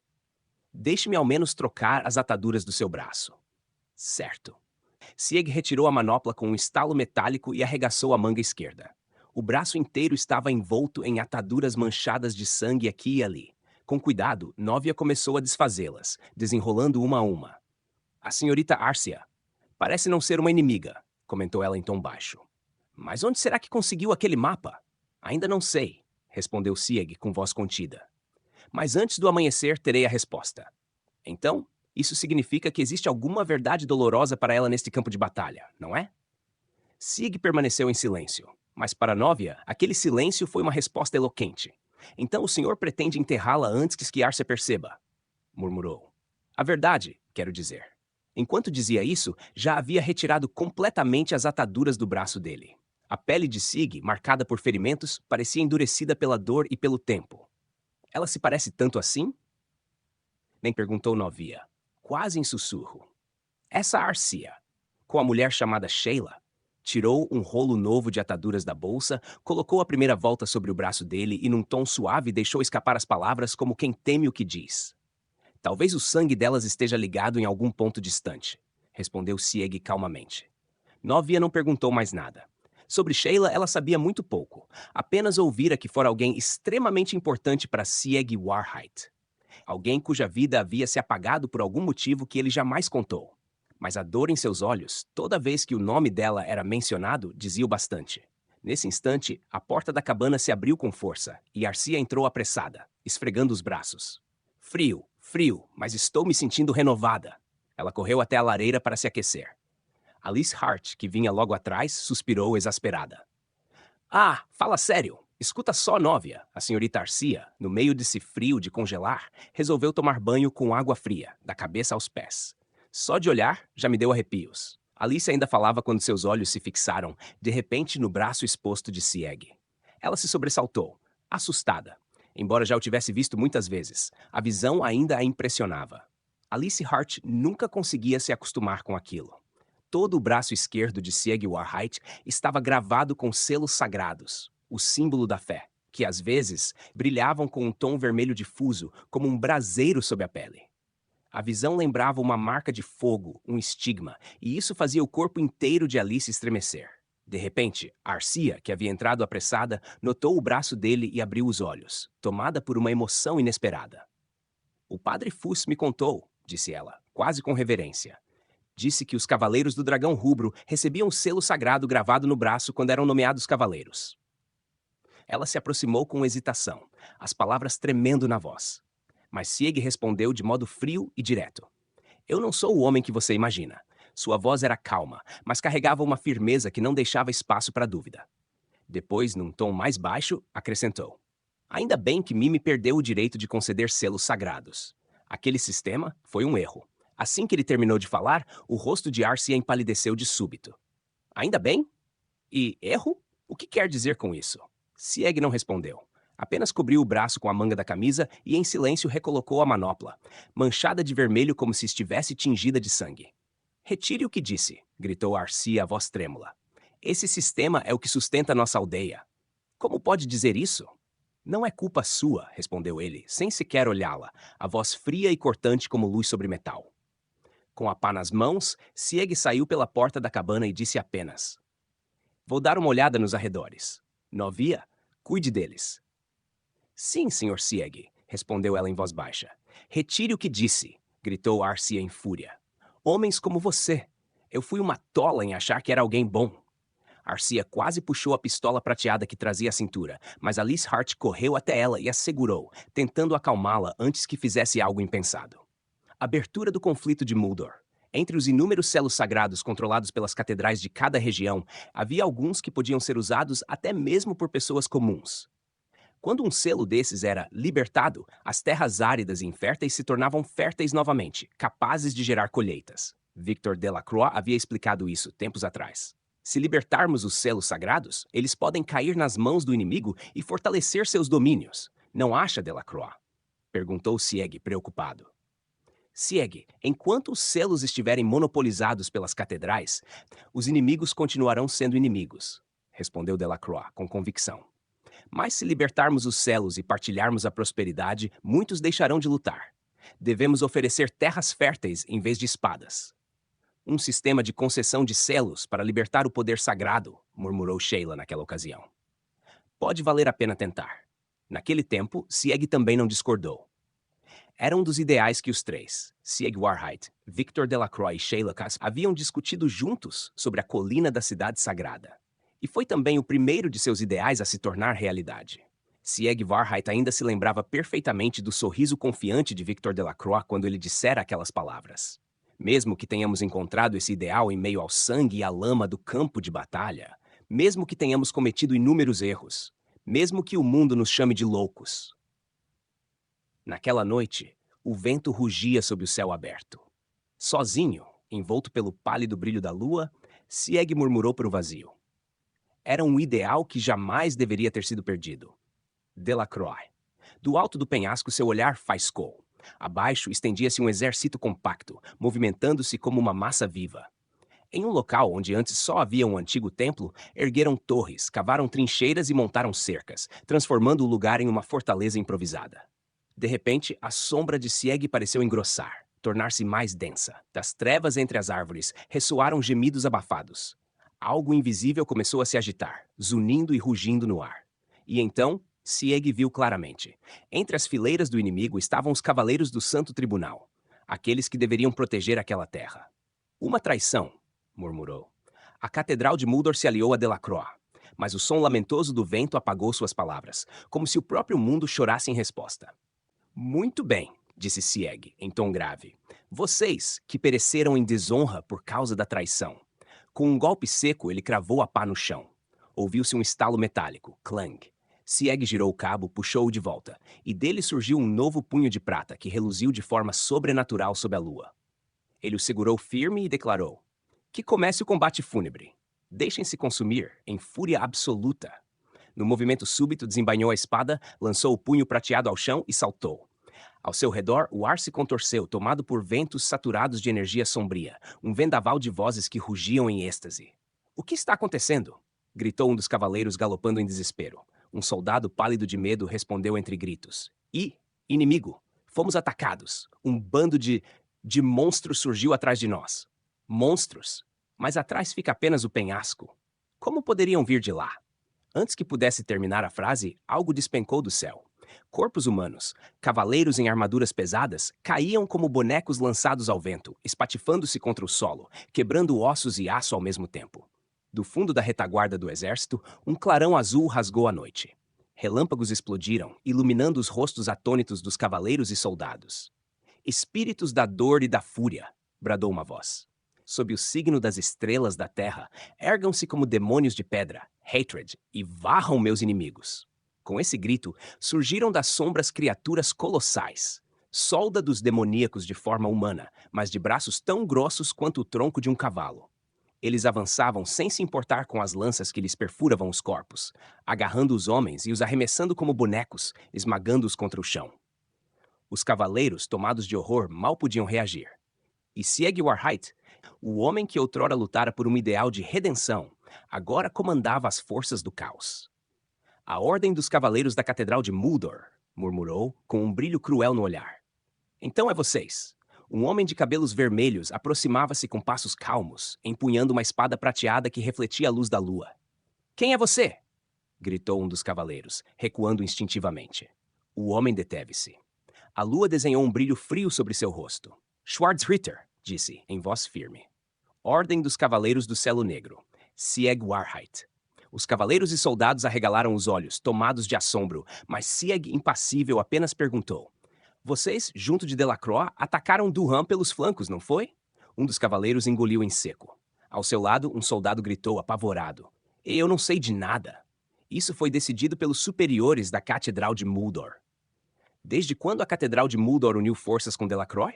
Deixe-me ao menos trocar as ataduras do seu braço. Certo. Sieg retirou a manopla com um estalo metálico e arregaçou a manga esquerda. O braço inteiro estava envolto em ataduras manchadas de sangue aqui e ali. Com cuidado, Novia começou a desfazê-las, desenrolando uma a uma. A senhorita Arcia parece não ser uma inimiga, comentou ela em tom baixo. Mas onde será que conseguiu aquele mapa? Ainda não sei, respondeu Sieg com voz contida. Mas antes do amanhecer terei a resposta. Então, isso significa que existe alguma verdade dolorosa para ela neste campo de batalha, não é? Sieg permaneceu em silêncio, mas para Novia, aquele silêncio foi uma resposta eloquente. Então o senhor pretende enterrá-la antes que Arcia perceba, murmurou. A verdade, quero dizer. Enquanto dizia isso, já havia retirado completamente as ataduras do braço dele. A pele de Sieg, marcada por ferimentos, parecia endurecida pela dor e pelo tempo. Ela se parece tanto assim? Nem perguntou Novia, quase em sussurro. Essa Arcia, com a mulher chamada Sheila, tirou um rolo novo de ataduras da bolsa, colocou a primeira volta sobre o braço dele e, num tom suave, deixou escapar as palavras como quem teme o que diz. Talvez o sangue delas esteja ligado em algum ponto distante, respondeu Sieg calmamente. Novia não perguntou mais nada. Sobre Sheila, ela sabia muito pouco. Apenas ouvira que fora alguém extremamente importante para Sieg Warheit. Alguém cuja vida havia se apagado por algum motivo que ele jamais contou. Mas a dor em seus olhos, toda vez que o nome dela era mencionado, dizia o bastante. Nesse instante, a porta da cabana se abriu com força e Arcia entrou apressada, esfregando os braços. Frio, frio, mas estou me sentindo renovada. Ela correu até a lareira para se aquecer. Alice Hart, que vinha logo atrás, suspirou exasperada. Ah, fala sério! Escuta só, Novia. A senhorita Arcia, no meio desse frio de congelar, resolveu tomar banho com água fria, da cabeça aos pés. Só de olhar, já me deu arrepios. Alice ainda falava quando seus olhos se fixaram, de repente, no braço exposto de Sieg. Ela se sobressaltou, assustada. Embora já o tivesse visto muitas vezes, a visão ainda a impressionava. Alice Hart nunca conseguia se acostumar com aquilo. Todo o braço esquerdo de Sieg Warheit estava gravado com selos sagrados, o símbolo da fé, que às vezes brilhavam com um tom vermelho difuso, como um braseiro sob a pele. A visão lembrava uma marca de fogo, um estigma, e isso fazia o corpo inteiro de Alice estremecer. De repente, Arcia, que havia entrado apressada, notou o braço dele e abriu os olhos, tomada por uma emoção inesperada. O padre Fuss me contou, disse ela, quase com reverência. Disse que os Cavaleiros do Dragão Rubro recebiam um selo sagrado gravado no braço quando eram nomeados cavaleiros. Ela se aproximou com hesitação, as palavras tremendo na voz. Mas Sieg respondeu de modo frio e direto. Eu não sou o homem que você imagina. Sua voz era calma, mas carregava uma firmeza que não deixava espaço para dúvida. Depois, num tom mais baixo, acrescentou. Ainda bem que Mimi perdeu o direito de conceder selos sagrados. Aquele sistema foi um erro. Assim que ele terminou de falar, o rosto de Arcia empalideceu de súbito. Ainda bem? E erro? O que quer dizer com isso? Sieg não respondeu. Apenas cobriu o braço com a manga da camisa e em silêncio recolocou a manopla, manchada de vermelho como se estivesse tingida de sangue. Retire o que disse, gritou Arcia a voz trêmula. Esse sistema é o que sustenta nossa aldeia. Como pode dizer isso? Não é culpa sua, respondeu ele, sem sequer olhá-la, a voz fria e cortante como luz sobre metal. Com a pá nas mãos, Sieg saiu pela porta da cabana e disse apenas: Vou dar uma olhada nos arredores. Novia, cuide deles. Sim, Sr. Sieg, respondeu ela em voz baixa. Retire o que disse, gritou Arcia em fúria. Homens como você. Eu fui uma tola em achar que era alguém bom. Arcia quase puxou a pistola prateada que trazia à cintura, mas Alice Hart correu até ela e a segurou, tentando acalmá-la antes que fizesse algo impensado. Abertura do conflito de Muldor. Entre os inúmeros selos sagrados controlados pelas catedrais de cada região, havia alguns que podiam ser usados até mesmo por pessoas comuns. Quando um selo desses era libertado, as terras áridas e inférteis se tornavam férteis novamente, capazes de gerar colheitas. Victor Delacroix havia explicado isso tempos atrás. Se libertarmos os selos sagrados, eles podem cair nas mãos do inimigo e fortalecer seus domínios. Não acha, Delacroix? Perguntou Sieg, preocupado. Sieg, enquanto os selos estiverem monopolizados pelas catedrais, os inimigos continuarão sendo inimigos, respondeu Delacroix com convicção. Mas se libertarmos os selos e partilharmos a prosperidade, muitos deixarão de lutar. Devemos oferecer terras férteis em vez de espadas. Um sistema de concessão de selos para libertar o poder sagrado, murmurou Sheila naquela ocasião. Pode valer a pena tentar. Naquele tempo, Sieg também não discordou. Era um dos ideais que os três, Sieg Warheit, Victor Delacroix e Sheila Cass, haviam discutido juntos sobre a colina da cidade sagrada. E foi também o primeiro de seus ideais a se tornar realidade. Sieg Warheit ainda se lembrava perfeitamente do sorriso confiante de Victor Delacroix quando ele dissera aquelas palavras. Mesmo que tenhamos encontrado esse ideal em meio ao sangue e à lama do campo de batalha, mesmo que tenhamos cometido inúmeros erros, mesmo que o mundo nos chame de loucos. Naquela noite, o vento rugia sob o céu aberto. Sozinho, envolto pelo pálido brilho da lua, Sieg murmurou para o vazio. Era um ideal que jamais deveria ter sido perdido. Delacroix. Do alto do penhasco, seu olhar faiscou. Abaixo estendia-se um exército compacto, movimentando-se como uma massa viva. Em um local onde antes só havia um antigo templo, ergueram torres, cavaram trincheiras e montaram cercas, transformando o lugar em uma fortaleza improvisada. De repente, a sombra de Sieg pareceu engrossar, tornar-se mais densa. Das trevas entre as árvores, ressoaram gemidos abafados. Algo invisível começou a se agitar, zunindo e rugindo no ar. E então, Sieg viu claramente. Entre as fileiras do inimigo estavam os cavaleiros do Santo Tribunal, aqueles que deveriam proteger aquela terra. Uma traição, murmurou. A Catedral de Muldor se aliou a Delacroix, mas o som lamentoso do vento apagou suas palavras, como se o próprio mundo chorasse em resposta. Muito bem, disse Sieg, em tom grave. Vocês, que pereceram em desonra por causa da traição. Com um golpe seco, ele cravou a pá no chão. Ouviu-se um estalo metálico, clang. Sieg girou o cabo, puxou-o de volta, e dele surgiu um novo punho de prata que reluziu de forma sobrenatural sob a lua. Ele o segurou firme e declarou: Que comece o combate fúnebre. Deixem-se consumir, em fúria absoluta. No movimento súbito, desembainhou a espada, lançou o punho prateado ao chão e saltou. Ao seu redor, o ar se contorceu, tomado por ventos saturados de energia sombria, um vendaval de vozes que rugiam em êxtase. O que está acontecendo? Gritou um dos cavaleiros galopando em desespero. Um soldado pálido de medo respondeu entre gritos. Inimigo! Fomos atacados! Um bando de monstros surgiu atrás de nós. Monstros? Mas atrás fica apenas o penhasco. Como poderiam vir de lá? Antes que pudesse terminar a frase, algo despencou do céu. Corpos humanos, cavaleiros em armaduras pesadas, caíam como bonecos lançados ao vento, espatifando-se contra o solo, quebrando ossos e aço ao mesmo tempo. Do fundo da retaguarda do exército, um clarão azul rasgou a noite. Relâmpagos explodiram, iluminando os rostos atônitos dos cavaleiros e soldados. Espíritos da dor e da fúria, bradou uma voz. Sob o signo das estrelas da terra, ergam-se como demônios de pedra, hatred, e varram meus inimigos. Com esse grito, surgiram das sombras criaturas colossais, sóldados demoníacos de forma humana, mas de braços tão grossos quanto o tronco de um cavalo. Eles avançavam sem se importar com as lanças que lhes perfuravam os corpos, agarrando os homens e os arremessando como bonecos, esmagando-os contra o chão. Os cavaleiros, tomados de horror, mal podiam reagir. E Sieg Warheit, o homem que outrora lutara por um ideal de redenção, agora comandava as forças do caos. A Ordem dos Cavaleiros da Catedral de Muldor, murmurou, com um brilho cruel no olhar. Então é vocês. Um homem de cabelos vermelhos aproximava-se com passos calmos, empunhando uma espada prateada que refletia a luz da lua. Quem é você? Gritou um dos cavaleiros, recuando instintivamente. O homem deteve-se. A lua desenhou um brilho frio sobre seu rosto. Schwarzritter, disse, em voz firme. Ordem dos Cavaleiros do Celo Negro. Sieg Warheit. Os cavaleiros e soldados arregalaram os olhos, tomados de assombro, mas Sieg, impassível, apenas perguntou. Vocês, junto de Delacroix, atacaram Duhan pelos flancos, não foi? Um dos cavaleiros engoliu em seco. Ao seu lado, um soldado gritou, apavorado. Eu não sei de nada. Isso foi decidido pelos superiores da Catedral de Muldor. Desde quando a Catedral de Muldor uniu forças com Delacroix?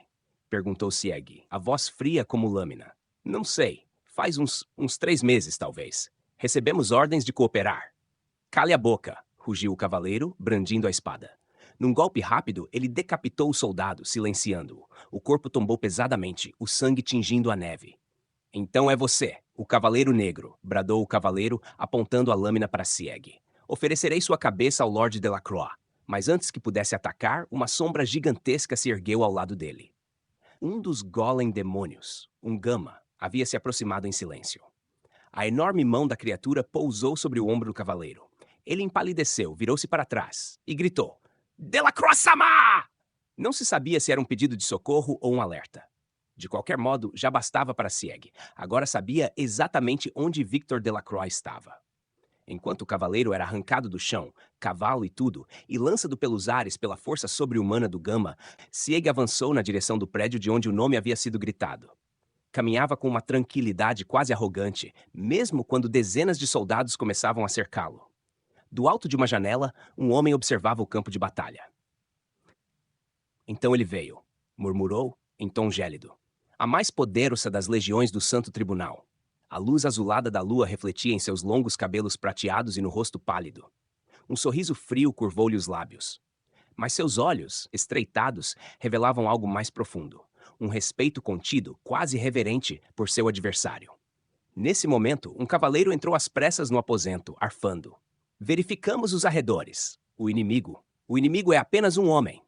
Perguntou Sieg, a voz fria como lâmina. Não sei. Faz uns 3 meses, talvez. Recebemos ordens de cooperar. Cale a boca, rugiu o cavaleiro, brandindo a espada. Num golpe rápido, ele decapitou o soldado, silenciando-o. O corpo tombou pesadamente, o sangue tingindo a neve. Então é você, o Cavaleiro Negro, bradou o cavaleiro, apontando a lâmina para Sieg. Oferecerei sua cabeça ao Lord Delacroix. Mas antes que pudesse atacar, uma sombra gigantesca se ergueu ao lado dele. Um dos Golem demônios, um Gama, havia se aproximado em silêncio. A enorme mão da criatura pousou sobre o ombro do cavaleiro. Ele empalideceu, virou-se para trás e gritou: Delacroix-sama! Não se sabia se era um pedido de socorro ou um alerta. De qualquer modo, já bastava para Sieg. Agora sabia exatamente onde Victor Delacroix estava. Enquanto o cavaleiro era arrancado do chão, cavalo e tudo, e lançado pelos ares pela força sobre-humana do Gama, Sieg avançou na direção do prédio de onde o nome havia sido gritado. Caminhava com uma tranquilidade quase arrogante, mesmo quando dezenas de soldados começavam a cercá-lo. Do alto de uma janela, um homem observava o campo de batalha. Então ele veio, murmurou em tom gélido. A mais poderosa das legiões do Santo Tribunal. A luz azulada da lua refletia em seus longos cabelos prateados e no rosto pálido. Um sorriso frio curvou-lhe os lábios. Mas seus olhos, estreitados, revelavam algo mais profundo. Um respeito contido, quase reverente, por seu adversário. Nesse momento, um cavaleiro entrou às pressas no aposento, arfando. Verificamos os arredores. O inimigo. O inimigo é apenas um homem.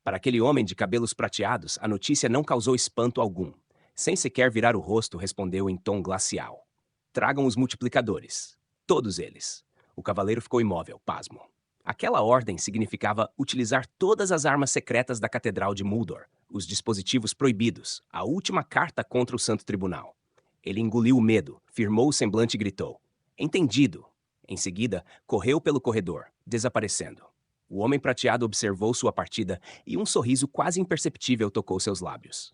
Para aquele homem de cabelos prateados, a notícia não causou espanto algum. Sem sequer virar o rosto, respondeu em tom glacial. Tragam os multiplicadores. Todos eles. O cavaleiro ficou imóvel, pasmo. Aquela ordem significava utilizar todas as armas secretas da Catedral de Muldor, os dispositivos proibidos, a última carta contra o Santo Tribunal. Ele engoliu o medo, firmou o semblante e gritou. Entendido. Em seguida, correu pelo corredor, desaparecendo. O homem prateado observou sua partida e um sorriso quase imperceptível tocou seus lábios.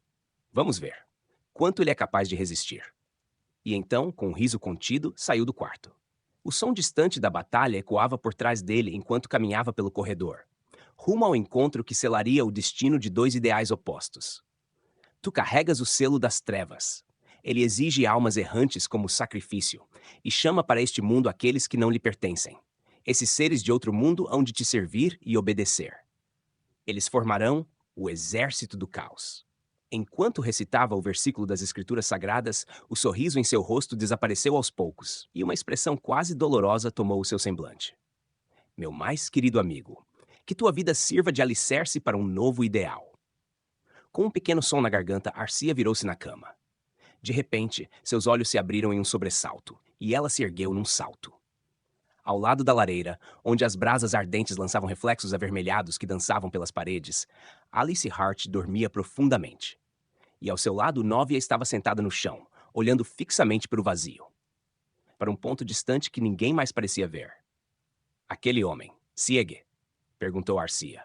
Vamos ver. Quanto ele é capaz de resistir? E então, com um riso contido, saiu do quarto. O som distante da batalha ecoava por trás dele enquanto caminhava pelo corredor, rumo ao encontro que selaria o destino de dois ideais opostos. Tu carregas o selo das trevas. Ele exige almas errantes como sacrifício e chama para este mundo aqueles que não lhe pertencem. Esses seres de outro mundo hão de te servir e obedecer. Eles formarão o exército do caos. Enquanto recitava o versículo das Escrituras Sagradas, o sorriso em seu rosto desapareceu aos poucos, e uma expressão quase dolorosa tomou o seu semblante. Meu mais querido amigo, que tua vida sirva de alicerce para um novo ideal. Com um pequeno som na garganta, Arcia virou-se na cama. De repente, seus olhos se abriram em um sobressalto, e ela se ergueu num salto. Ao lado da lareira, onde as brasas ardentes lançavam reflexos avermelhados que dançavam pelas paredes, Alice Hart dormia profundamente. E ao seu lado, Novia estava sentada no chão, olhando fixamente para o vazio. Para um ponto distante que ninguém mais parecia ver. Aquele homem, Sieg? Perguntou Arcia.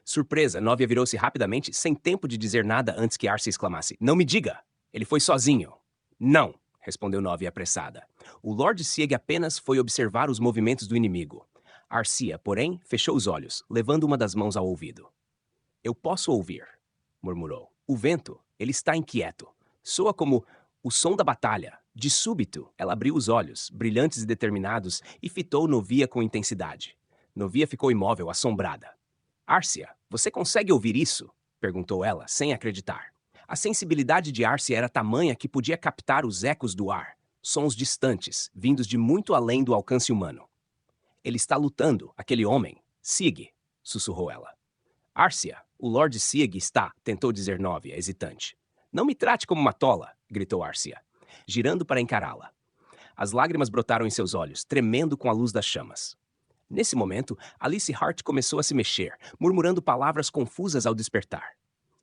Surpresa, Novia virou-se rapidamente, sem tempo de dizer nada antes que Arcia exclamasse. Não me diga! Ele foi sozinho. Não, respondeu Novia apressada. O Lord Sieg apenas foi observar os movimentos do inimigo. Arcia, porém, fechou os olhos, levando uma das mãos ao ouvido. Eu posso ouvir, murmurou. O vento, ele está inquieto. Soa como o som da batalha. De súbito, ela abriu os olhos, brilhantes e determinados, e fitou Novia com intensidade. Novia ficou imóvel, assombrada. Arcia, você consegue ouvir isso? Perguntou ela, sem acreditar. A sensibilidade de Arcia era tamanha que podia captar os ecos do ar, sons distantes, vindos de muito além do alcance humano. Ele está lutando, aquele homem. Sieg, sussurrou ela. Arcia, o Lord Sieg está, tentou dizer Novia, hesitante. Não me trate como uma tola, gritou Arcia, girando para encará-la. As lágrimas brotaram em seus olhos, tremendo com a luz das chamas. Nesse momento, Alice Hart começou a se mexer, murmurando palavras confusas ao despertar.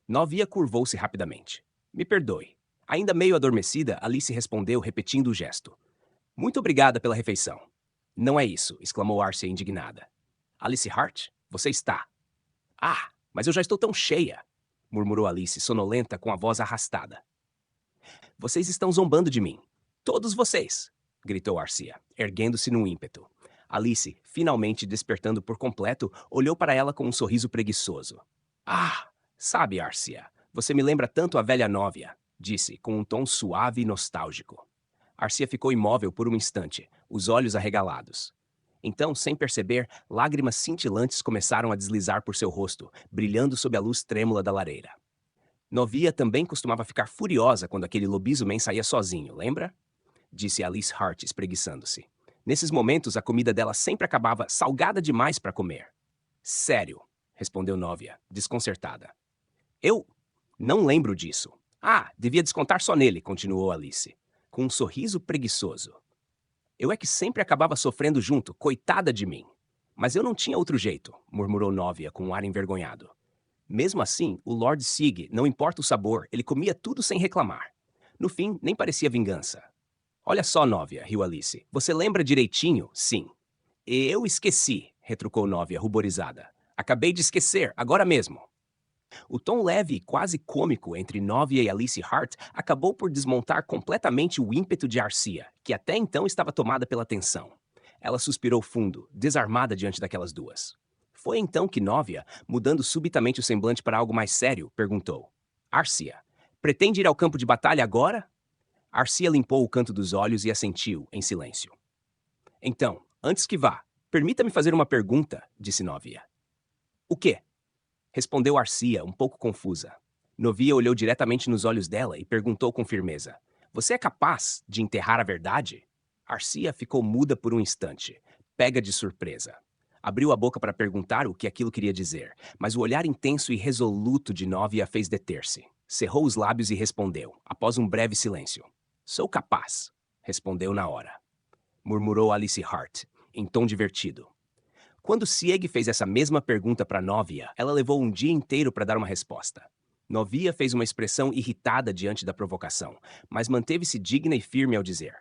Novia curvou-se rapidamente. Me perdoe. Ainda meio adormecida, Alice respondeu, repetindo o gesto. Muito obrigada pela refeição. Não é isso, exclamou Arcia indignada. Alice Hart, você está. Ah, mas eu já estou tão cheia, murmurou Alice, sonolenta, com a voz arrastada. Vocês estão zombando de mim. Todos vocês, gritou Arcia, erguendo-se num ímpeto. Alice, finalmente despertando por completo, olhou para ela com um sorriso preguiçoso. Ah, sabe, Arcia, você me lembra tanto a velha Novia, disse, com um tom suave e nostálgico. Arcia ficou imóvel por um instante, os olhos arregalados. Então, sem perceber, lágrimas cintilantes começaram a deslizar por seu rosto, brilhando sob a luz trêmula da lareira. Novia também costumava ficar furiosa quando aquele lobisomem saía sozinho, lembra? Disse Alice Hart, espreguiçando-se. Nesses momentos, a comida dela sempre acabava salgada demais para comer. Sério, respondeu Novia, desconcertada. Eu não lembro disso. Ah, devia descontar só nele, continuou Alice, com um sorriso preguiçoso. Eu é que sempre acabava sofrendo junto, coitada de mim. Mas eu não tinha outro jeito, murmurou Novia com um ar envergonhado. Mesmo assim, o Lord Sig, não importa o sabor, ele comia tudo sem reclamar. No fim, nem parecia vingança. Olha só, Novia, riu Alice. Você lembra direitinho? Sim. Eu esqueci, retrucou Novia, ruborizada. Acabei de esquecer, agora mesmo. O tom leve e quase cômico entre Novia e Alice Hart acabou por desmontar completamente o ímpeto de Arcia, que até então estava tomada pela tensão. Ela suspirou fundo, desarmada diante daquelas duas. Foi então que Novia, mudando subitamente o semblante para algo mais sério, perguntou: Arcia, pretende ir ao campo de batalha agora? Arcia limpou o canto dos olhos e assentiu, em silêncio. Então, antes que vá, permita-me fazer uma pergunta, disse Novia. O quê? Respondeu Arcia, um pouco confusa. Novia olhou diretamente nos olhos dela e perguntou com firmeza: Você é capaz de enterrar a verdade? Arcia ficou muda por um instante, pega de surpresa. Abriu a boca para perguntar o que aquilo queria dizer, mas o olhar intenso e resoluto de Novia a fez deter-se. Cerrou os lábios e respondeu, após um breve silêncio. Sou capaz, respondeu na hora. Murmurou Alice Hart, em tom divertido. Quando Sieg fez essa mesma pergunta para Novia, ela levou um dia inteiro para dar uma resposta. Novia fez uma expressão irritada diante da provocação, mas manteve-se digna e firme ao dizer: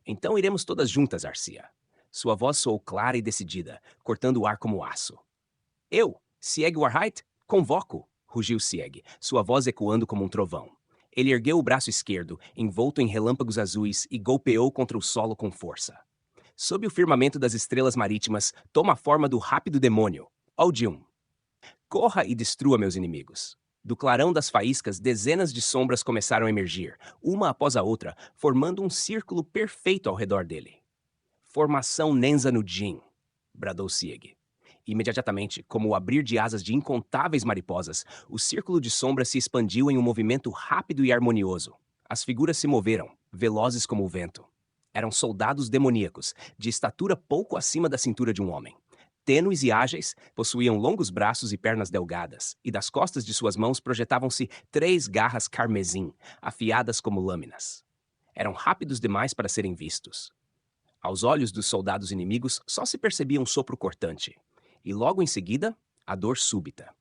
Então iremos todas juntas, Arcia. Sua voz soou clara e decidida, cortando o ar como aço. Eu, Sieg Warheit, convoco, rugiu Sieg, sua voz ecoando como um trovão. Ele ergueu o braço esquerdo, envolto em relâmpagos azuis, e golpeou contra o solo com força. Sob o firmamento das estrelas marítimas, toma a forma do rápido demônio, Aldium. Corra e destrua meus inimigos. Do clarão das faíscas, dezenas de sombras começaram a emergir, uma após a outra, formando um círculo perfeito ao redor dele. Formação Nenza no Jin, bradou Sieg. Imediatamente, como o abrir de asas de incontáveis mariposas, o círculo de sombras se expandiu em um movimento rápido e harmonioso. As figuras se moveram, velozes como o vento. Eram soldados demoníacos, de estatura pouco acima da cintura de um homem. Tênues e ágeis, possuíam longos braços e pernas delgadas, e das costas de suas mãos projetavam-se 3 garras carmesim, afiadas como lâminas. Eram rápidos demais para serem vistos. Aos olhos dos soldados inimigos só se percebia um sopro cortante, e logo em seguida, a dor súbita.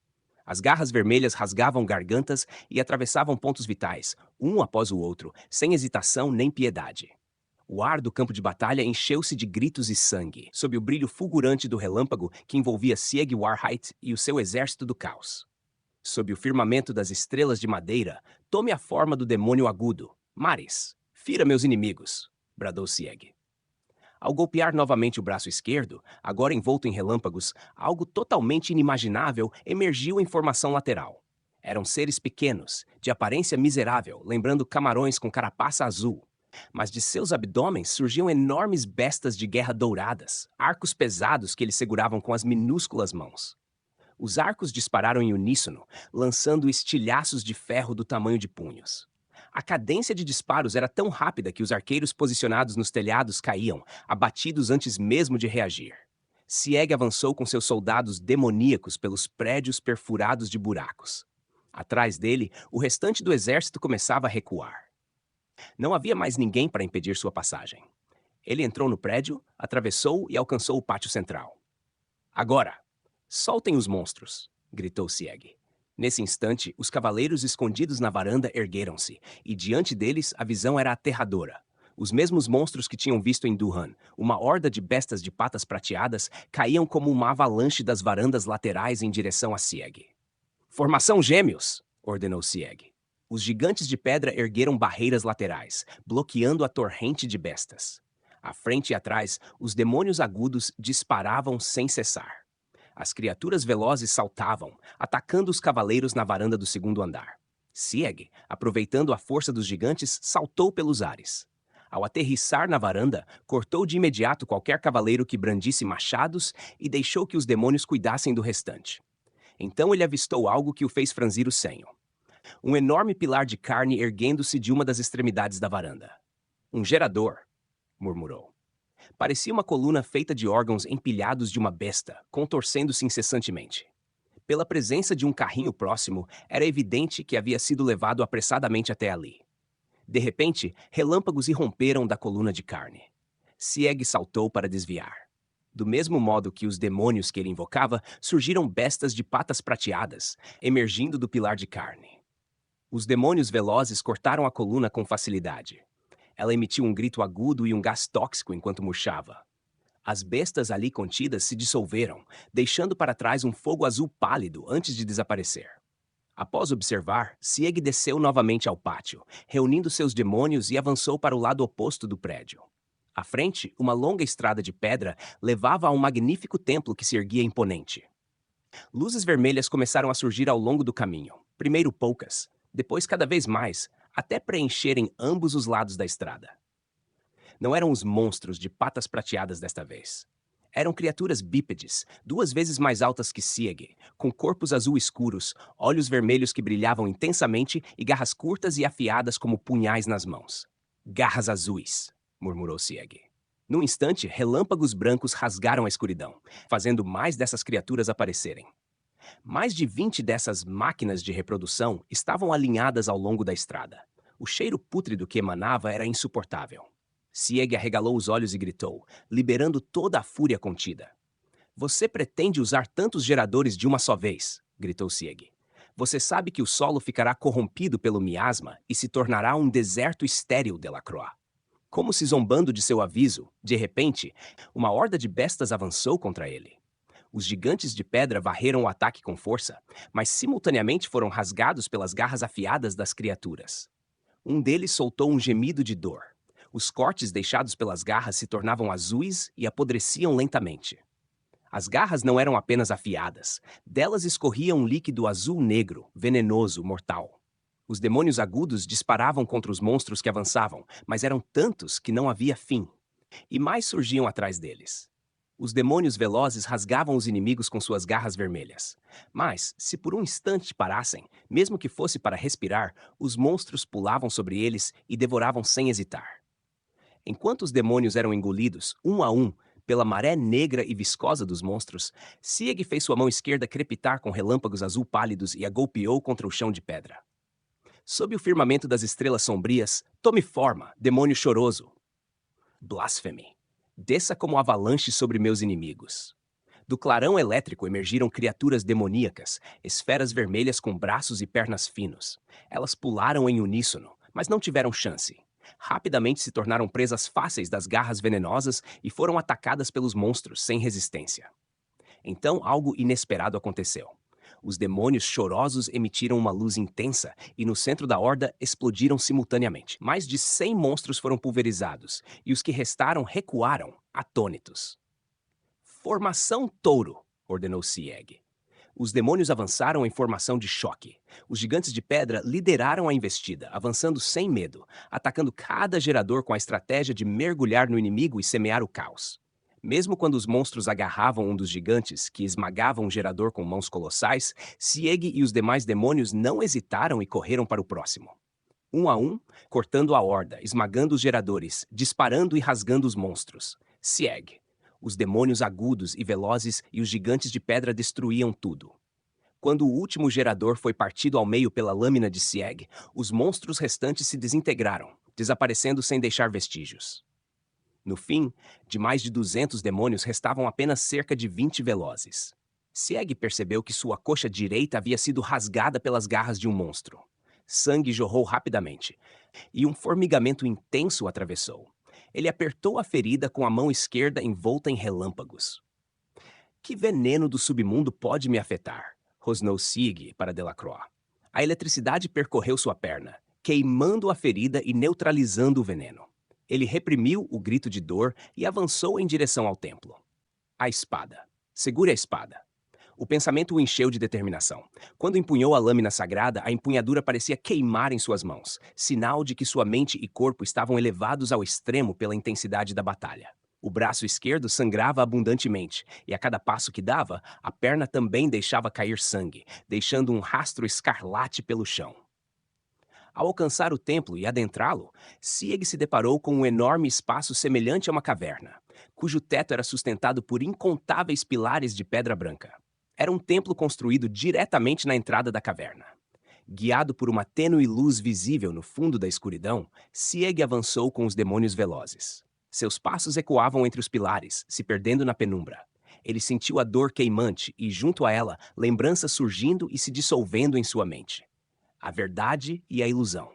As garras vermelhas rasgavam gargantas e atravessavam pontos vitais, um após o outro, sem hesitação nem piedade. O ar do campo de batalha encheu-se de gritos e sangue, sob o brilho fulgurante do relâmpago que envolvia Sieg Warheit e o seu exército do caos. Sob o firmamento das estrelas de madeira, tome a forma do demônio agudo. Maris, fira meus inimigos, bradou Sieg. Ao golpear novamente o braço esquerdo, agora envolto em relâmpagos, algo totalmente inimaginável emergiu em formação lateral. Eram seres pequenos, de aparência miserável, lembrando camarões com carapaça azul. Mas de seus abdômenes surgiam enormes bestas de guerra douradas, arcos pesados que eles seguravam com as minúsculas mãos. Os arcos dispararam em uníssono, lançando estilhaços de ferro do tamanho de punhos. A cadência de disparos era tão rápida que os arqueiros posicionados nos telhados caíam, abatidos antes mesmo de reagir. Sieg avançou com seus soldados demoníacos pelos prédios perfurados de buracos. Atrás dele, o restante do exército começava a recuar. Não havia mais ninguém para impedir sua passagem. Ele entrou no prédio, atravessou e alcançou o pátio central. Agora, soltem os monstros, gritou Sieg. Nesse instante, os cavaleiros escondidos na varanda ergueram-se, e diante deles a visão era aterradora. Os mesmos monstros que tinham visto em Duhan, uma horda de bestas de patas prateadas, caíam como uma avalanche das varandas laterais em direção a Sieg. Formação Gêmeos! Ordenou Sieg. Os gigantes de pedra ergueram barreiras laterais, bloqueando a torrente de bestas. À frente e atrás, os demônios agudos disparavam sem cessar. As criaturas velozes saltavam, atacando os cavaleiros na varanda do segundo andar. Sieg, aproveitando a força dos gigantes, saltou pelos ares. Ao aterrissar na varanda, cortou de imediato qualquer cavaleiro que brandisse machados e deixou que os demônios cuidassem do restante. Então ele avistou algo que o fez franzir o senho. Um enorme pilar de carne erguendo-se de uma das extremidades da varanda. Um gerador, murmurou. Parecia uma coluna feita de órgãos empilhados de uma besta, contorcendo-se incessantemente. Pela presença de um carrinho próximo, era evidente que havia sido levado apressadamente até ali. De repente, relâmpagos irromperam da coluna de carne. Sieg saltou para desviar. Do mesmo modo que os demônios que ele invocava, surgiram bestas de patas prateadas, emergindo do pilar de carne. Os demônios velozes cortaram a coluna com facilidade. Ela emitiu um grito agudo e um gás tóxico enquanto murchava. As bestas ali contidas se dissolveram, deixando para trás um fogo azul pálido antes de desaparecer. Após observar, Sieg desceu novamente ao pátio, reunindo seus demônios e avançou para o lado oposto do prédio. À frente, uma longa estrada de pedra levava a um magnífico templo que se erguia imponente. Luzes vermelhas começaram a surgir ao longo do caminho, primeiro poucas, depois cada vez mais, até preencherem ambos os lados da estrada. Não eram os monstros de patas prateadas desta vez. Eram criaturas bípedes, 2 vezes mais altas que Sieg, com corpos azul escuros, olhos vermelhos que brilhavam intensamente e garras curtas e afiadas como punhais nas mãos. Garras azuis, murmurou Sieg. Num instante, relâmpagos brancos rasgaram a escuridão, fazendo mais dessas criaturas aparecerem. Mais de 20 dessas máquinas de reprodução estavam alinhadas ao longo da estrada. O cheiro pútrido que emanava era insuportável. Sieg arregalou os olhos e gritou, liberando toda a fúria contida. Você pretende usar tantos geradores de uma só vez? Gritou Sieg. Você sabe que o solo ficará corrompido pelo miasma e se tornará um deserto estéril, Delacroix. Como se zombando de seu aviso, de repente, uma horda de bestas avançou contra ele. Os gigantes de pedra varreram o ataque com força, mas simultaneamente foram rasgados pelas garras afiadas das criaturas. Um deles soltou um gemido de dor. Os cortes deixados pelas garras se tornavam azuis e apodreciam lentamente. As garras não eram apenas afiadas, delas escorria um líquido azul-negro, venenoso, mortal. Os demônios agudos disparavam contra os monstros que avançavam, mas eram tantos que não havia fim. E mais surgiam atrás deles. Os demônios velozes rasgavam os inimigos com suas garras vermelhas. Mas, se por um instante parassem, mesmo que fosse para respirar, os monstros pulavam sobre eles e devoravam sem hesitar. Enquanto os demônios eram engolidos, um a um, pela maré negra e viscosa dos monstros, Sieg fez sua mão esquerda crepitar com relâmpagos azul pálidos e a golpeou contra o chão de pedra. Sob o firmamento das estrelas sombrias, tome forma, demônio choroso. Blasfeme. Desça como avalanche sobre meus inimigos. Do clarão elétrico emergiram criaturas demoníacas, esferas vermelhas com braços e pernas finos. Elas pularam em uníssono, mas não tiveram chance. Rapidamente se tornaram presas fáceis das garras venenosas e foram atacadas pelos monstros sem resistência. Então algo inesperado aconteceu. Os demônios chorosos emitiram uma luz intensa e no centro da horda explodiram simultaneamente. Mais de 100 monstros foram pulverizados e os que restaram recuaram, atônitos. Formação touro, ordenou Sieg. Os demônios avançaram em formação de choque. Os gigantes de pedra lideraram a investida, avançando sem medo, atacando cada gerador com a estratégia de mergulhar no inimigo e semear o caos. Mesmo quando os monstros agarravam um dos gigantes, que esmagavam o gerador com mãos colossais, Sieg e os demais demônios não hesitaram e correram para o próximo. Um a um, cortando a horda, esmagando os geradores, disparando e rasgando os monstros. Sieg. Os demônios agudos e velozes e os gigantes de pedra destruíam tudo. Quando o último gerador foi partido ao meio pela lâmina de Sieg, os monstros restantes se desintegraram, desaparecendo sem deixar vestígios. No fim, de mais de 200 demônios restavam apenas cerca de 20 velozes. Sieg percebeu que sua coxa direita havia sido rasgada pelas garras de um monstro. Sangue jorrou rapidamente, e um formigamento intenso o atravessou. Ele apertou a ferida com a mão esquerda envolta em relâmpagos. Que veneno do submundo pode me afetar? Rosnou Sieg para Delacroix. A eletricidade percorreu sua perna, queimando a ferida e neutralizando o veneno. Ele reprimiu o grito de dor e avançou em direção ao templo. A espada. Segure a espada. O pensamento o encheu de determinação. Quando empunhou a lâmina sagrada, a empunhadura parecia queimar em suas mãos, sinal de que sua mente e corpo estavam elevados ao extremo pela intensidade da batalha. O braço esquerdo sangrava abundantemente, e a cada passo que dava, a perna também deixava cair sangue, deixando um rastro escarlate pelo chão. Ao alcançar o templo e adentrá-lo, Sieg se deparou com um enorme espaço semelhante a uma caverna, cujo teto era sustentado por incontáveis pilares de pedra branca. Era um templo construído diretamente na entrada da caverna. Guiado por uma tênue luz visível no fundo da escuridão, Sieg avançou com os demônios velozes. Seus passos ecoavam entre os pilares, se perdendo na penumbra. Ele sentiu a dor queimante e, junto a ela, lembranças surgindo e se dissolvendo em sua mente. A verdade e a ilusão.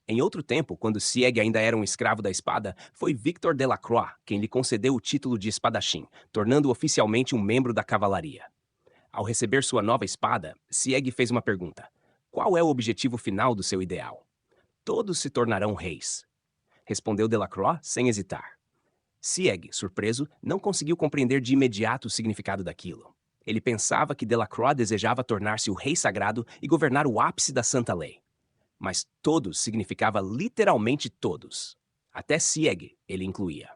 Em outro tempo, quando Sieg ainda era um escravo da espada, foi Victor Delacroix quem lhe concedeu o título de espadachim, tornando-o oficialmente um membro da cavalaria. Ao receber sua nova espada, Sieg fez uma pergunta. Qual é o objetivo final do seu ideal? Todos se tornarão reis. Respondeu Delacroix sem hesitar. Sieg, surpreso, não conseguiu compreender de imediato o significado daquilo. Ele pensava que Delacroix desejava tornar-se o rei sagrado e governar o ápice da santa lei. Mas todos significava literalmente todos. Até Sieg ele incluía.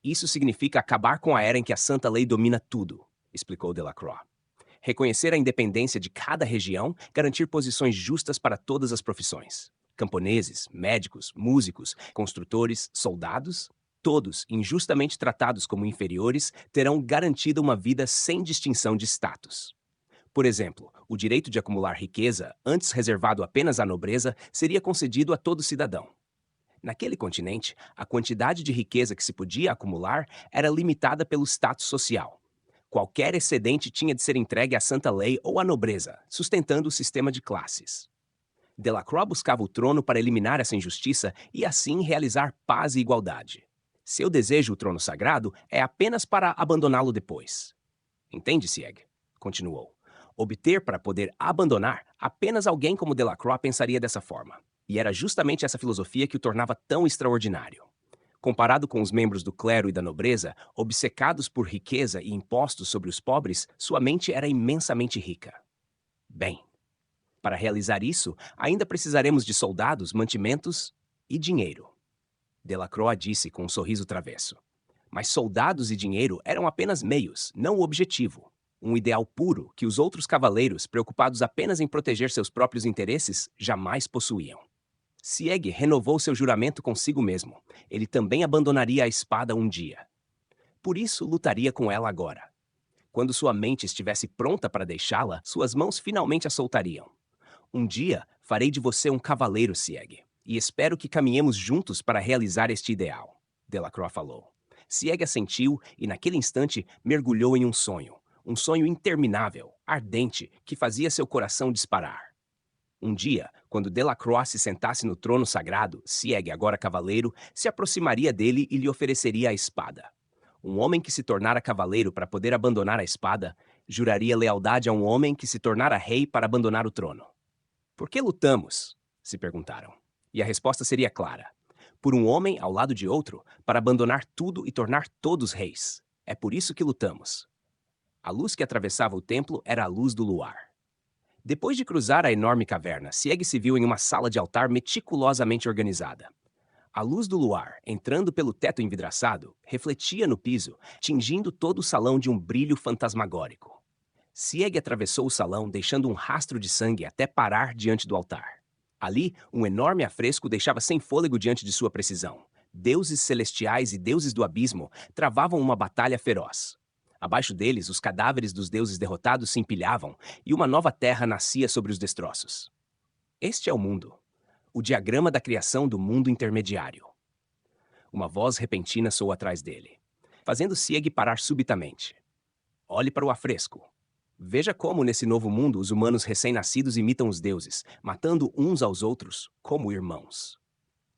Isso significa acabar com a era em que a santa lei domina tudo, explicou Delacroix. Reconhecer a independência de cada região, garantir posições justas para todas as profissões. Camponeses, médicos, músicos, construtores, soldados, todos, injustamente tratados como inferiores, terão garantida uma vida sem distinção de status. Por exemplo, o direito de acumular riqueza, antes reservado apenas à nobreza, seria concedido a todo cidadão. Naquele continente, a quantidade de riqueza que se podia acumular era limitada pelo status social. Qualquer excedente tinha de ser entregue à santa lei ou à nobreza, sustentando o sistema de classes. Delacroix buscava o trono para eliminar essa injustiça e assim realizar paz e igualdade. Seu desejo o trono sagrado é apenas para abandoná-lo depois. Entende, Sieg? Continuou. Obter para poder abandonar, apenas alguém como Delacroix pensaria dessa forma. E era justamente essa filosofia que o tornava tão extraordinário. Comparado com os membros do clero e da nobreza, obcecados por riqueza e impostos sobre os pobres, sua mente era imensamente rica. Bem, para realizar isso, ainda precisaremos de soldados, mantimentos e dinheiro. Delacroix disse com um sorriso travesso. Mas soldados e dinheiro eram apenas meios, não o objetivo. Um ideal puro que os outros cavaleiros, preocupados apenas em proteger seus próprios interesses, jamais possuíam. Sieg renovou seu juramento consigo mesmo. Ele também abandonaria a espada um dia. Por isso, lutaria com ela agora. Quando sua mente estivesse pronta para deixá-la, suas mãos finalmente a soltariam. Um dia, farei de você um cavaleiro, Sieg, e espero que caminhemos juntos para realizar este ideal, Delacroix falou. Sieg assentiu e, naquele instante, mergulhou em um sonho interminável, ardente, que fazia seu coração disparar. Um dia, quando Delacroix se sentasse no trono sagrado, Sieg, agora cavaleiro, se aproximaria dele e lhe ofereceria a espada. Um homem que se tornara cavaleiro para poder abandonar a espada, juraria lealdade a um homem que se tornara rei para abandonar o trono. Por que lutamos? Se perguntaram. E a resposta seria clara. Por um homem ao lado de outro, para abandonar tudo e tornar todos reis. É por isso que lutamos. A luz que atravessava o templo era a luz do luar. Depois de cruzar a enorme caverna, Sieg se viu em uma sala de altar meticulosamente organizada. A luz do luar, entrando pelo teto envidraçado, refletia no piso, tingindo todo o salão de um brilho fantasmagórico. Sieg atravessou o salão, deixando um rastro de sangue até parar diante do altar. Ali, um enorme afresco deixava sem fôlego diante de sua precisão. Deuses celestiais e deuses do abismo travavam uma batalha feroz. Abaixo deles, os cadáveres dos deuses derrotados se empilhavam e uma nova terra nascia sobre os destroços. Este é o mundo. O diagrama da criação do mundo intermediário. Uma voz repentina soou atrás dele, fazendo Sieg parar subitamente. Olhe para o afresco. Veja como, nesse novo mundo, os humanos recém-nascidos imitam os deuses, matando uns aos outros como irmãos.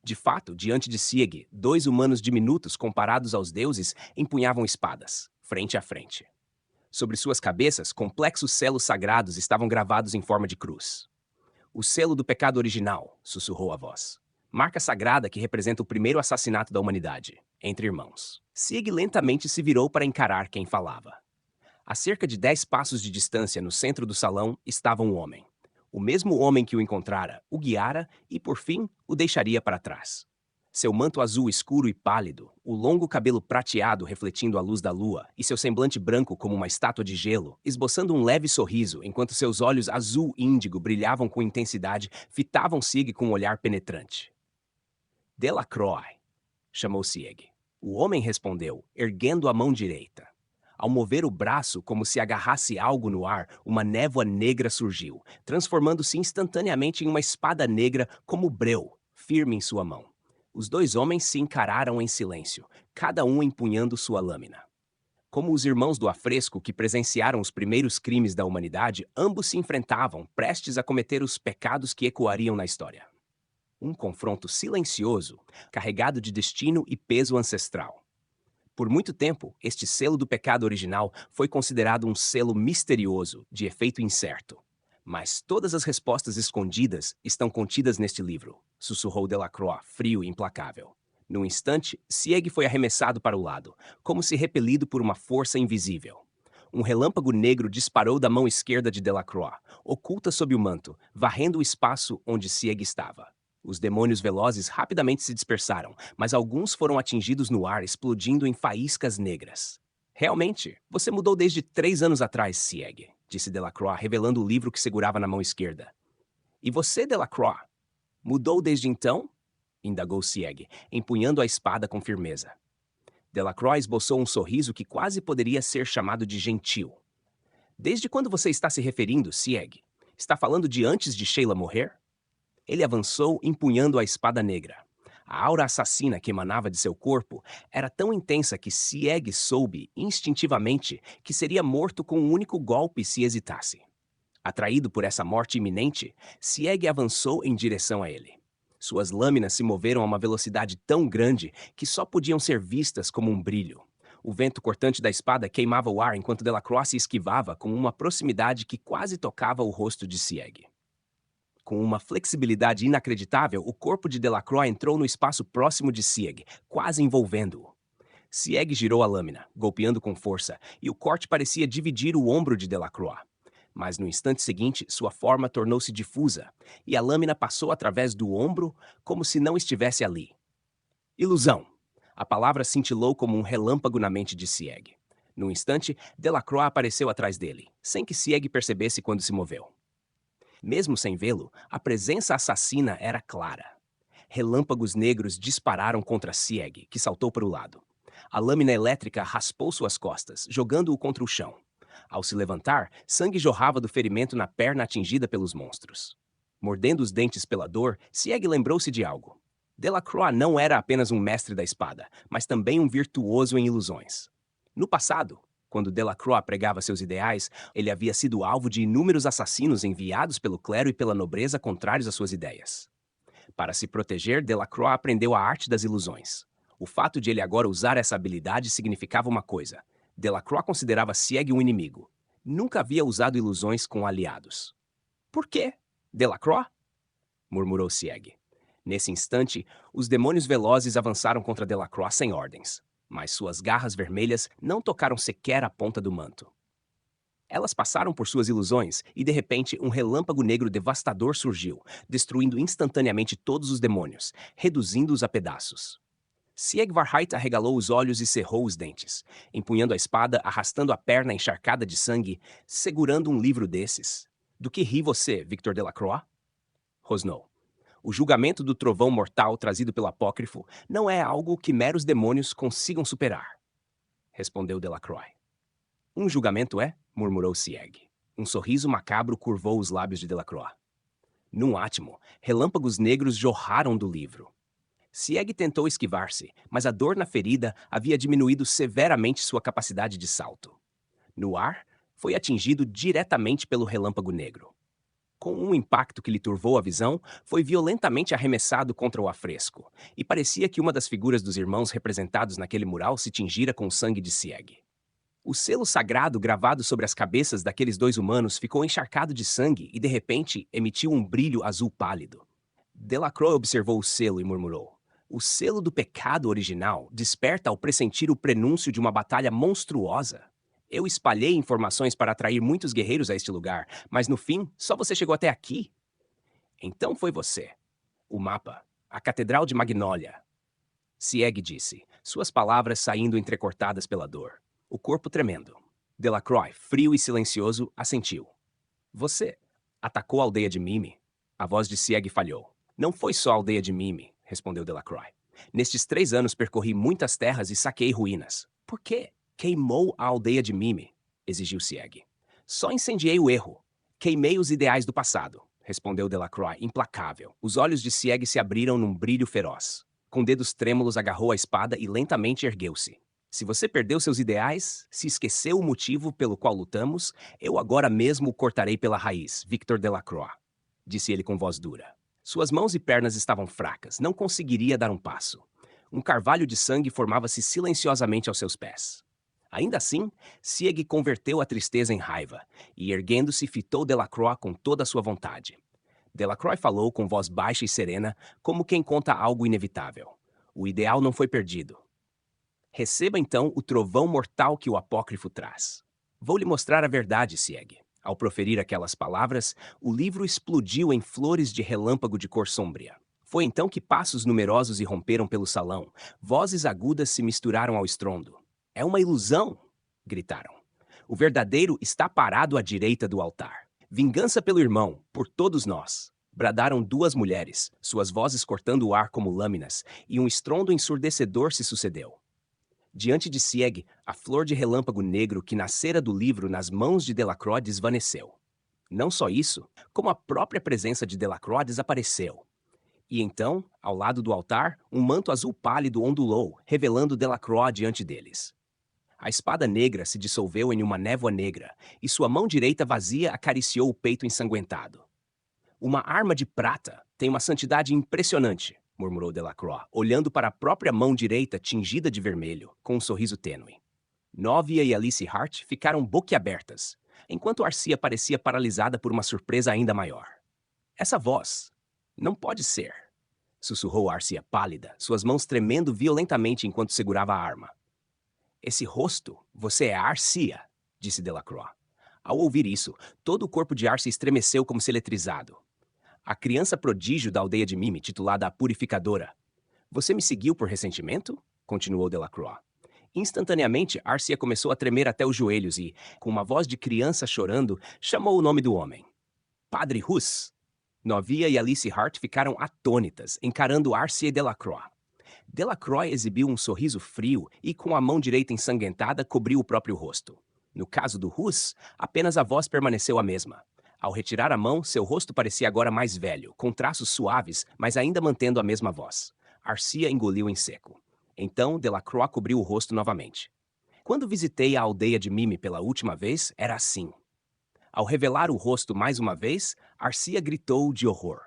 De fato, diante de Sieg, dois humanos diminutos comparados aos deuses empunhavam espadas, frente a frente. Sobre suas cabeças, complexos selos sagrados estavam gravados em forma de cruz. O selo do pecado original, sussurrou a voz. Marca sagrada que representa o primeiro assassinato da humanidade, entre irmãos. Sieg lentamente se virou para encarar quem falava. A cerca de 10 passos de distância, no centro do salão, estava um homem. O mesmo homem que o encontrara, o guiara e, por fim, o deixaria para trás. Seu manto azul escuro e pálido, o longo cabelo prateado refletindo a luz da lua e seu semblante branco como uma estátua de gelo, esboçando um leve sorriso enquanto seus olhos azul índigo brilhavam com intensidade, fitavam Sieg com um olhar penetrante. Delacroix, chamou Sieg. O homem respondeu, erguendo a mão direita. Ao mover o braço como se agarrasse algo no ar, uma névoa negra surgiu, transformando-se instantaneamente em uma espada negra como breu, firme em sua mão. Os dois homens se encararam em silêncio, cada um empunhando sua lâmina. Como os irmãos do afresco que presenciaram os primeiros crimes da humanidade, ambos se enfrentavam, prestes a cometer os pecados que ecoariam na história. Um confronto silencioso, carregado de destino e peso ancestral. Por muito tempo, este selo do pecado original foi considerado um selo misterioso, de efeito incerto. Mas todas as respostas escondidas estão contidas neste livro, sussurrou Delacroix, frio e implacável. Num instante, Sieg foi arremessado para o lado, como se repelido por uma força invisível. Um relâmpago negro disparou da mão esquerda de Delacroix, oculta sob o manto, varrendo o espaço onde Sieg estava. Os demônios velozes rapidamente se dispersaram, mas alguns foram atingidos no ar, explodindo em faíscas negras. Realmente, você mudou desde 3 anos atrás, Sieg, disse Delacroix, revelando o livro que segurava na mão esquerda. E você, Delacroix? Mudou desde então? Indagou Sieg, empunhando a espada com firmeza. Delacroix esboçou um sorriso que quase poderia ser chamado de gentil. Desde quando você está se referindo, Sieg? Está falando de antes de Sheila morrer? Ele avançou empunhando a espada negra. A aura assassina que emanava de seu corpo era tão intensa que Sieg soube, instintivamente, que seria morto com um único golpe se hesitasse. Atraído por essa morte iminente, Sieg avançou em direção a ele. Suas lâminas se moveram a uma velocidade tão grande que só podiam ser vistas como um brilho. O vento cortante da espada queimava o ar enquanto Delacroix se esquivava com uma proximidade que quase tocava o rosto de Sieg. Com uma flexibilidade inacreditável, o corpo de Delacroix entrou no espaço próximo de Sieg, quase envolvendo-o. Sieg girou a lâmina, golpeando com força, e o corte parecia dividir o ombro de Delacroix. Mas no instante seguinte, sua forma tornou-se difusa, e a lâmina passou através do ombro como se não estivesse ali. Ilusão! A palavra cintilou como um relâmpago na mente de Sieg. No instante, Delacroix apareceu atrás dele, sem que Sieg percebesse quando se moveu. Mesmo sem vê-lo, a presença assassina era clara. Relâmpagos negros dispararam contra Sieg, que saltou para o lado. A lâmina elétrica raspou suas costas, jogando-o contra o chão. Ao se levantar, sangue jorrava do ferimento na perna atingida pelos monstros. Mordendo os dentes pela dor, Sieg lembrou-se de algo. Delacroix não era apenas um mestre da espada, mas também um virtuoso em ilusões. No passado, quando Delacroix pregava seus ideais, ele havia sido alvo de inúmeros assassinos enviados pelo clero e pela nobreza contrários às suas ideias. Para se proteger, Delacroix aprendeu a arte das ilusões. O fato de ele agora usar essa habilidade significava uma coisa. Delacroix considerava Sieg um inimigo. Nunca havia usado ilusões com aliados. Por quê? Delacroix? Murmurou Sieg. Nesse instante, os demônios velozes avançaram contra Delacroix sem ordens, mas suas garras vermelhas não tocaram sequer a ponta do manto. Elas passaram por suas ilusões e, de repente, um relâmpago negro devastador surgiu, destruindo instantaneamente todos os demônios, reduzindo-os a pedaços. Siegvarheit arregalou os olhos e cerrou os dentes, empunhando a espada, arrastando a perna encharcada de sangue, segurando um livro desses. Do que ri você, Victor Delacroix? Rosnou. O julgamento do trovão mortal trazido pelo apócrifo não é algo que meros demônios consigam superar, respondeu Delacroix. Um julgamento é? Murmurou Sieg. Um sorriso macabro curvou os lábios de Delacroix. Num átimo, relâmpagos negros jorraram do livro. Sieg tentou esquivar-se, mas a dor na ferida havia diminuído severamente sua capacidade de salto. No ar, foi atingido diretamente pelo relâmpago negro. Com um impacto que lhe turvou a visão, foi violentamente arremessado contra o afresco, e parecia que uma das figuras dos irmãos representados naquele mural se tingira com o sangue de Sieg. O selo sagrado gravado sobre as cabeças daqueles dois humanos ficou encharcado de sangue e, de repente, emitiu um brilho azul pálido. Delacroix observou o selo e murmurou. O selo do pecado original desperta ao pressentir o prenúncio de uma batalha monstruosa. Eu espalhei informações para atrair muitos guerreiros a este lugar, mas no fim, só você chegou até aqui. Então foi você. O mapa. A Catedral de Magnólia. Sieg disse, suas palavras saindo entrecortadas pela dor. O corpo tremendo. Delacroix, frio e silencioso, assentiu. Você atacou a aldeia de Mime? A voz de Sieg falhou. Não foi só a aldeia de Mime, respondeu Delacroix. Nestes 3 anos percorri muitas terras e saqueei ruínas. Por quê? Queimou a aldeia de Mime, exigiu Sieg. Só incendiei o erro. Queimei os ideais do passado, respondeu Delacroix, implacável. Os olhos de Sieg se abriram num brilho feroz. Com dedos trêmulos agarrou a espada e lentamente ergueu-se. Se você perdeu seus ideais, se esqueceu o motivo pelo qual lutamos, eu agora mesmo o cortarei pela raiz, Victor Delacroix, disse ele com voz dura. Suas mãos e pernas estavam fracas, não conseguiria dar um passo. Um carvalho de sangue formava-se silenciosamente aos seus pés. Ainda assim, Sieg converteu a tristeza em raiva, e erguendo-se fitou Delacroix com toda a sua vontade. Delacroix falou com voz baixa e serena, como quem conta algo inevitável. O ideal não foi perdido. Receba então o trovão mortal que o apócrifo traz. Vou lhe mostrar a verdade, Sieg. Ao proferir aquelas palavras, o livro explodiu em flores de relâmpago de cor sombria. Foi então que passos numerosos irromperam pelo salão, vozes agudas se misturaram ao estrondo. É uma ilusão! Gritaram. O verdadeiro está parado à direita do altar. Vingança pelo irmão, por todos nós. Bradaram duas mulheres, suas vozes cortando o ar como lâminas, e um estrondo ensurdecedor se sucedeu. Diante de Sieg, a flor de relâmpago negro que nascera do livro nas mãos de Delacroix desvaneceu. Não só isso, como a própria presença de Delacroix desapareceu. E então, ao lado do altar, um manto azul pálido ondulou, revelando Delacroix diante deles. A espada negra se dissolveu em uma névoa negra, e sua mão direita vazia acariciou o peito ensanguentado. Uma arma de prata tem uma santidade impressionante, murmurou Delacroix, olhando para a própria mão direita tingida de vermelho, com um sorriso tênue. Novia e Alice Hart ficaram boquiabertas, enquanto Arcia parecia paralisada por uma surpresa ainda maior. Essa voz não pode ser, sussurrou Arcia pálida, suas mãos tremendo violentamente enquanto segurava a arma. Esse rosto, você é Arcia, disse Delacroix. Ao ouvir isso, todo o corpo de Arcia estremeceu como se eletrizado. A criança prodígio da aldeia de Mime, titulada a Purificadora. Você me seguiu por ressentimento? Continuou Delacroix. Instantaneamente, Arcia começou a tremer até os joelhos e, com uma voz de criança chorando, chamou o nome do homem. Padre Hus. Novia e Alice Hart ficaram atônitas, encarando Arcia e Delacroix. Delacroix exibiu um sorriso frio e, com a mão direita ensanguentada, cobriu o próprio rosto. No caso do Hus, apenas a voz permaneceu a mesma. Ao retirar a mão, seu rosto parecia agora mais velho, com traços suaves, mas ainda mantendo a mesma voz. Arcia engoliu em seco. Então, Delacroix cobriu o rosto novamente. Quando visitei a aldeia de Mime pela última vez, era assim. Ao revelar o rosto mais uma vez, Arcia gritou de horror.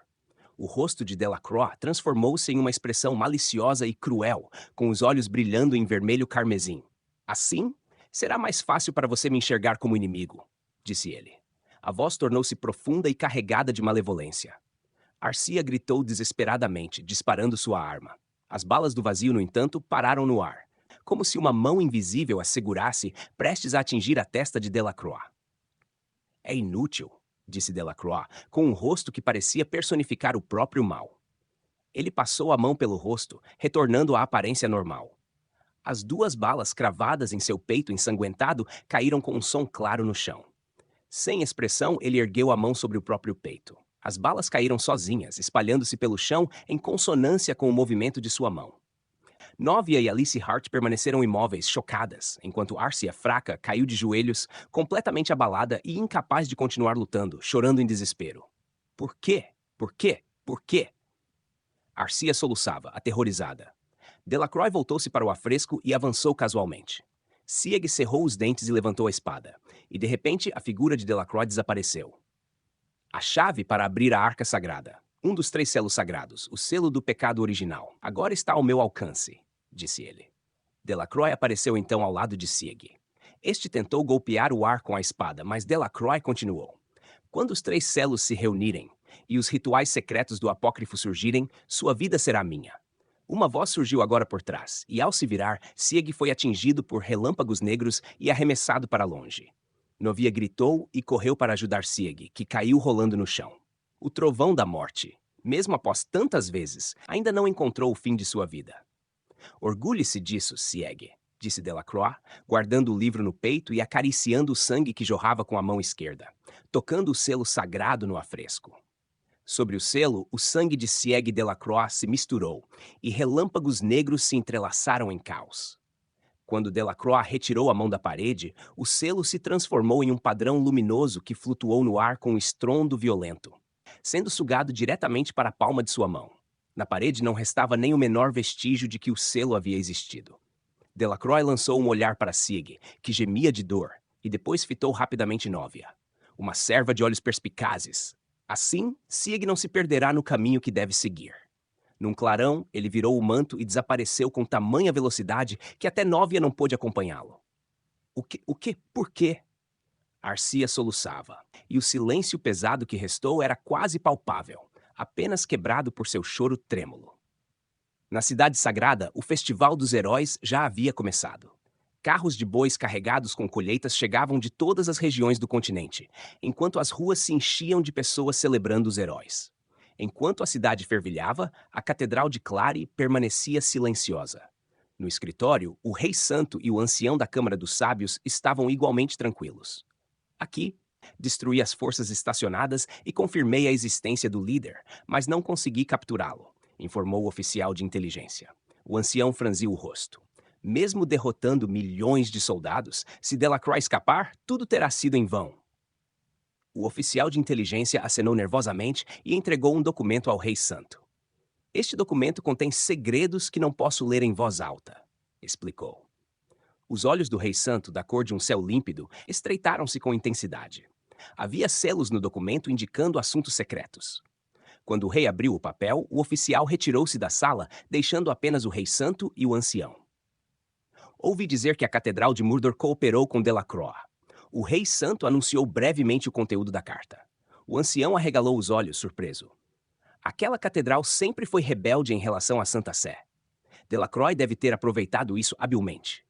O rosto de Delacroix transformou-se em uma expressão maliciosa e cruel, com os olhos brilhando em vermelho carmesim. Assim, será mais fácil para você me enxergar como inimigo, disse ele. A voz tornou-se profunda e carregada de malevolência. Arcia gritou desesperadamente, disparando sua arma. As balas do vazio, no entanto, pararam no ar, como se uma mão invisível as segurasse, prestes a atingir a testa de Delacroix. É inútil, disse Delacroix, com um rosto que parecia personificar o próprio mal. Ele passou a mão pelo rosto, retornando à aparência normal. As duas balas cravadas em seu peito ensanguentado caíram com um som claro no chão. Sem expressão, ele ergueu a mão sobre o próprio peito. As balas caíram sozinhas, espalhando-se pelo chão em consonância com o movimento de sua mão. Novia e Alice Hart permaneceram imóveis, chocadas, enquanto Arcia, fraca, caiu de joelhos, completamente abalada e incapaz de continuar lutando, chorando em desespero. Por quê? Por quê? Por quê? Arcia soluçava, aterrorizada. Delacroix voltou-se para o afresco e avançou casualmente. Sieg cerrou os dentes e levantou a espada, e de repente a figura de Delacroix desapareceu. A chave para abrir a arca sagrada. Um dos 3 selos sagrados, o selo do pecado original. Agora está ao meu alcance, disse ele. Delacroix apareceu então ao lado de Sieg. Este tentou golpear o ar com a espada, mas Delacroix continuou. Quando os 3 selos se reunirem e os rituais secretos do apócrifo surgirem, sua vida será minha. Uma voz surgiu agora por trás, e ao se virar, Sieg foi atingido por relâmpagos negros e arremessado para longe. Novia gritou e correu para ajudar Sieg, que caiu rolando no chão. O trovão da morte, mesmo após tantas vezes, ainda não encontrou o fim de sua vida. Orgulhe-se disso, Sieg, disse Delacroix, guardando o livro no peito e acariciando o sangue que jorrava com a mão esquerda, tocando o selo sagrado no afresco. Sobre o selo, o sangue de Sieg Delacroix se misturou, e relâmpagos negros se entrelaçaram em caos. Quando Delacroix retirou a mão da parede, o selo se transformou em um padrão luminoso que flutuou no ar com um estrondo violento, sendo sugado diretamente para a palma de sua mão. Na parede não restava nem o menor vestígio de que o selo havia existido. Delacroix lançou um olhar para Sieg, que gemia de dor, e depois fitou rapidamente Novia, uma serva de olhos perspicazes. Assim, Sieg não se perderá no caminho que deve seguir. Num clarão, ele virou o manto e desapareceu com tamanha velocidade que até Novia não pôde acompanhá-lo. O que? O que? Por quê? Arcia soluçava, e o silêncio pesado que restou era quase palpável, apenas quebrado por seu choro trêmulo. Na cidade sagrada, o Festival dos Heróis já havia começado. Carros de bois carregados com colheitas chegavam de todas as regiões do continente, enquanto as ruas se enchiam de pessoas celebrando os heróis. Enquanto a cidade fervilhava, a Catedral de Clare permanecia silenciosa. No escritório, o Rei Santo e o ancião da Câmara dos Sábios estavam igualmente tranquilos. Aqui, destruí as forças estacionadas e confirmei a existência do líder, mas não consegui capturá-lo, informou o oficial de inteligência. O ancião franziu o rosto. Mesmo derrotando milhões de soldados, se Delacroix escapar, tudo terá sido em vão. O oficial de inteligência acenou nervosamente e entregou um documento ao Rei Santo. Este documento contém segredos que não posso ler em voz alta, explicou. Os olhos do Rei Santo, da cor de um céu límpido, estreitaram-se com intensidade. Havia selos no documento indicando assuntos secretos. Quando o rei abriu o papel, o oficial retirou-se da sala, deixando apenas o Rei Santo e o ancião. Ouvi dizer que a Catedral de Mordor cooperou com Delacroix. O Rei Santo anunciou brevemente o conteúdo da carta. O ancião arregalou os olhos, surpreso. Aquela catedral sempre foi rebelde em relação à Santa Sé. Delacroix deve ter aproveitado isso habilmente.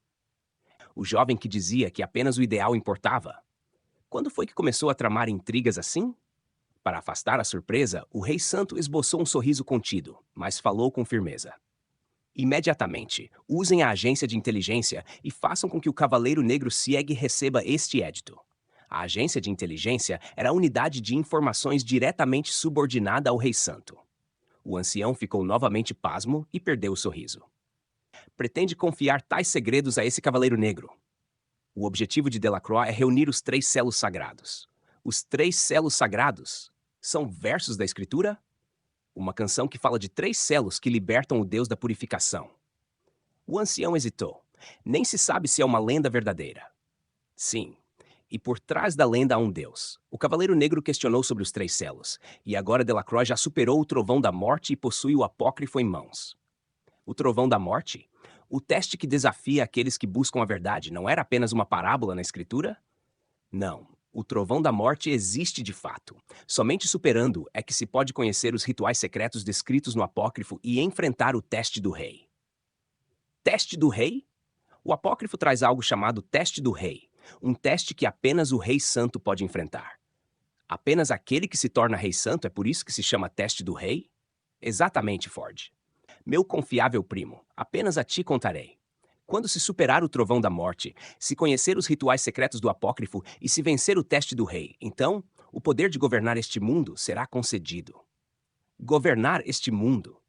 O jovem que dizia que apenas o ideal importava. Quando foi que começou a tramar intrigas assim? Para afastar a surpresa, o Rei Santo esboçou um sorriso contido, mas falou com firmeza. Imediatamente, usem a agência de inteligência e façam com que o Cavaleiro Negro Sieg receba este édito. A agência de inteligência era a unidade de informações diretamente subordinada ao Rei Santo. O ancião ficou novamente pasmo e perdeu o sorriso. Pretende confiar tais segredos a esse Cavaleiro Negro. O objetivo de Delacroix é reunir os 3 selos sagrados. Os 3 selos sagrados são versos da Escritura? Uma canção que fala de 3 selos que libertam o Deus da purificação. O ancião hesitou. Nem se sabe se é uma lenda verdadeira. Sim, e por trás da lenda há um Deus. O Cavaleiro Negro questionou sobre os 3 selos, e agora Delacroix já superou o Trovão da Morte e possui o Apócrifo em mãos. O Trovão da Morte? O teste que desafia aqueles que buscam a verdade não era apenas uma parábola na Escritura? Não. O Trovão da Morte existe de fato. Somente superando é que se pode conhecer os rituais secretos descritos no Apócrifo e enfrentar o Teste do Rei. Teste do Rei? O Apócrifo traz algo chamado Teste do Rei, um teste que apenas o Rei Santo pode enfrentar. Apenas aquele que se torna Rei Santo é por isso que se chama Teste do Rei? Exatamente, Ford. Meu confiável primo, apenas a ti contarei. Quando se superar o Trovão da Morte, se conhecer os rituais secretos do Apócrifo e se vencer o teste do rei, então o poder de governar este mundo será concedido. Governar este mundo.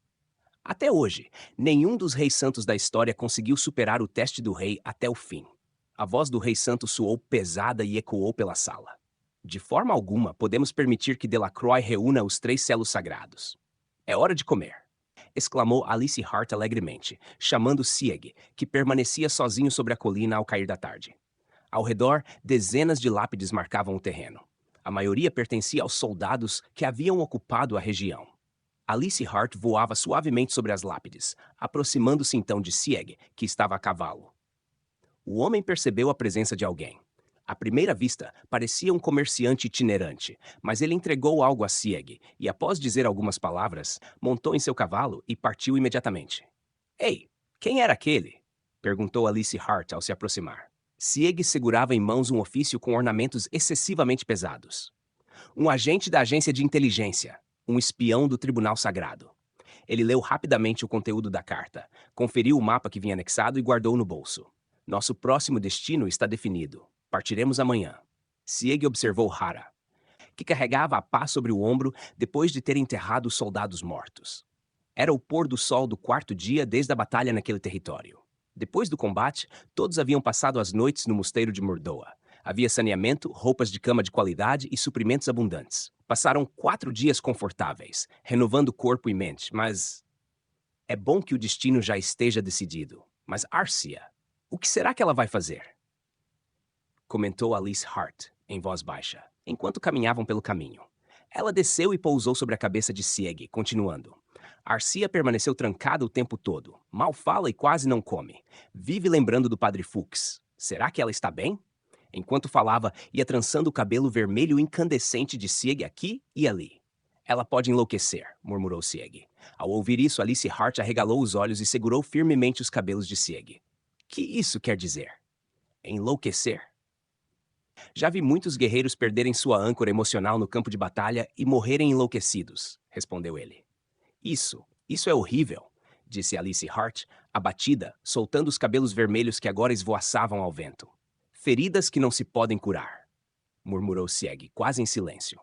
Até hoje, nenhum dos reis santos da história conseguiu superar o teste do rei até o fim. A voz do Rei Santo soou pesada e ecoou pela sala. De forma alguma, podemos permitir que Delacroix reúna os 3 selos sagrados. É hora de comer, exclamou Alice Hart alegremente, chamando Sieg, que permanecia sozinho sobre a colina ao cair da tarde. Ao redor, dezenas de lápides marcavam o terreno. A maioria pertencia aos soldados que haviam ocupado a região. Alice Hart voava suavemente sobre as lápides, aproximando-se então de Sieg, que estava a cavalo. O homem percebeu a presença de alguém. À primeira vista, parecia um comerciante itinerante, mas ele entregou algo a Sieg e, após dizer algumas palavras, montou em seu cavalo e partiu imediatamente. Ei, quem era aquele? Perguntou Alice Hart ao se aproximar. Sieg segurava em mãos um ofício com ornamentos excessivamente pesados. Um agente da agência de inteligência, um espião do Tribunal Sagrado. Ele leu rapidamente o conteúdo da carta, conferiu o mapa que vinha anexado e guardou no bolso. Nosso próximo destino está definido. Partiremos amanhã. Sieg observou Hara, que carregava a pá sobre o ombro depois de ter enterrado os soldados mortos. Era o pôr do sol do 4º dia desde a batalha naquele território. Depois do combate, todos haviam passado as noites no mosteiro de Mordoa. Havia saneamento, roupas de cama de qualidade e suprimentos abundantes. Passaram 4 dias confortáveis, renovando corpo e mente, mas é bom que o destino já esteja decidido. Mas Arcia, o que será que ela vai fazer? Comentou Alice Hart, em voz baixa, enquanto caminhavam pelo caminho. Ela desceu e pousou sobre a cabeça de Sieg, continuando. Arcia permaneceu trancada o tempo todo. Mal fala e quase não come. Vive lembrando do Padre Fuchs. Será que ela está bem? Enquanto falava, ia trançando o cabelo vermelho incandescente de Sieg aqui e ali. Ela pode enlouquecer, murmurou Sieg. Ao ouvir isso, Alice Hart arregalou os olhos e segurou firmemente os cabelos de Sieg. Que isso quer dizer? Enlouquecer? Já vi muitos guerreiros perderem sua âncora emocional no campo de batalha e morrerem enlouquecidos, respondeu ele. Isso é horrível, disse Alice Hart, abatida, soltando os cabelos vermelhos que agora esvoaçavam ao vento. Feridas que não se podem curar, murmurou Sieg, quase em silêncio.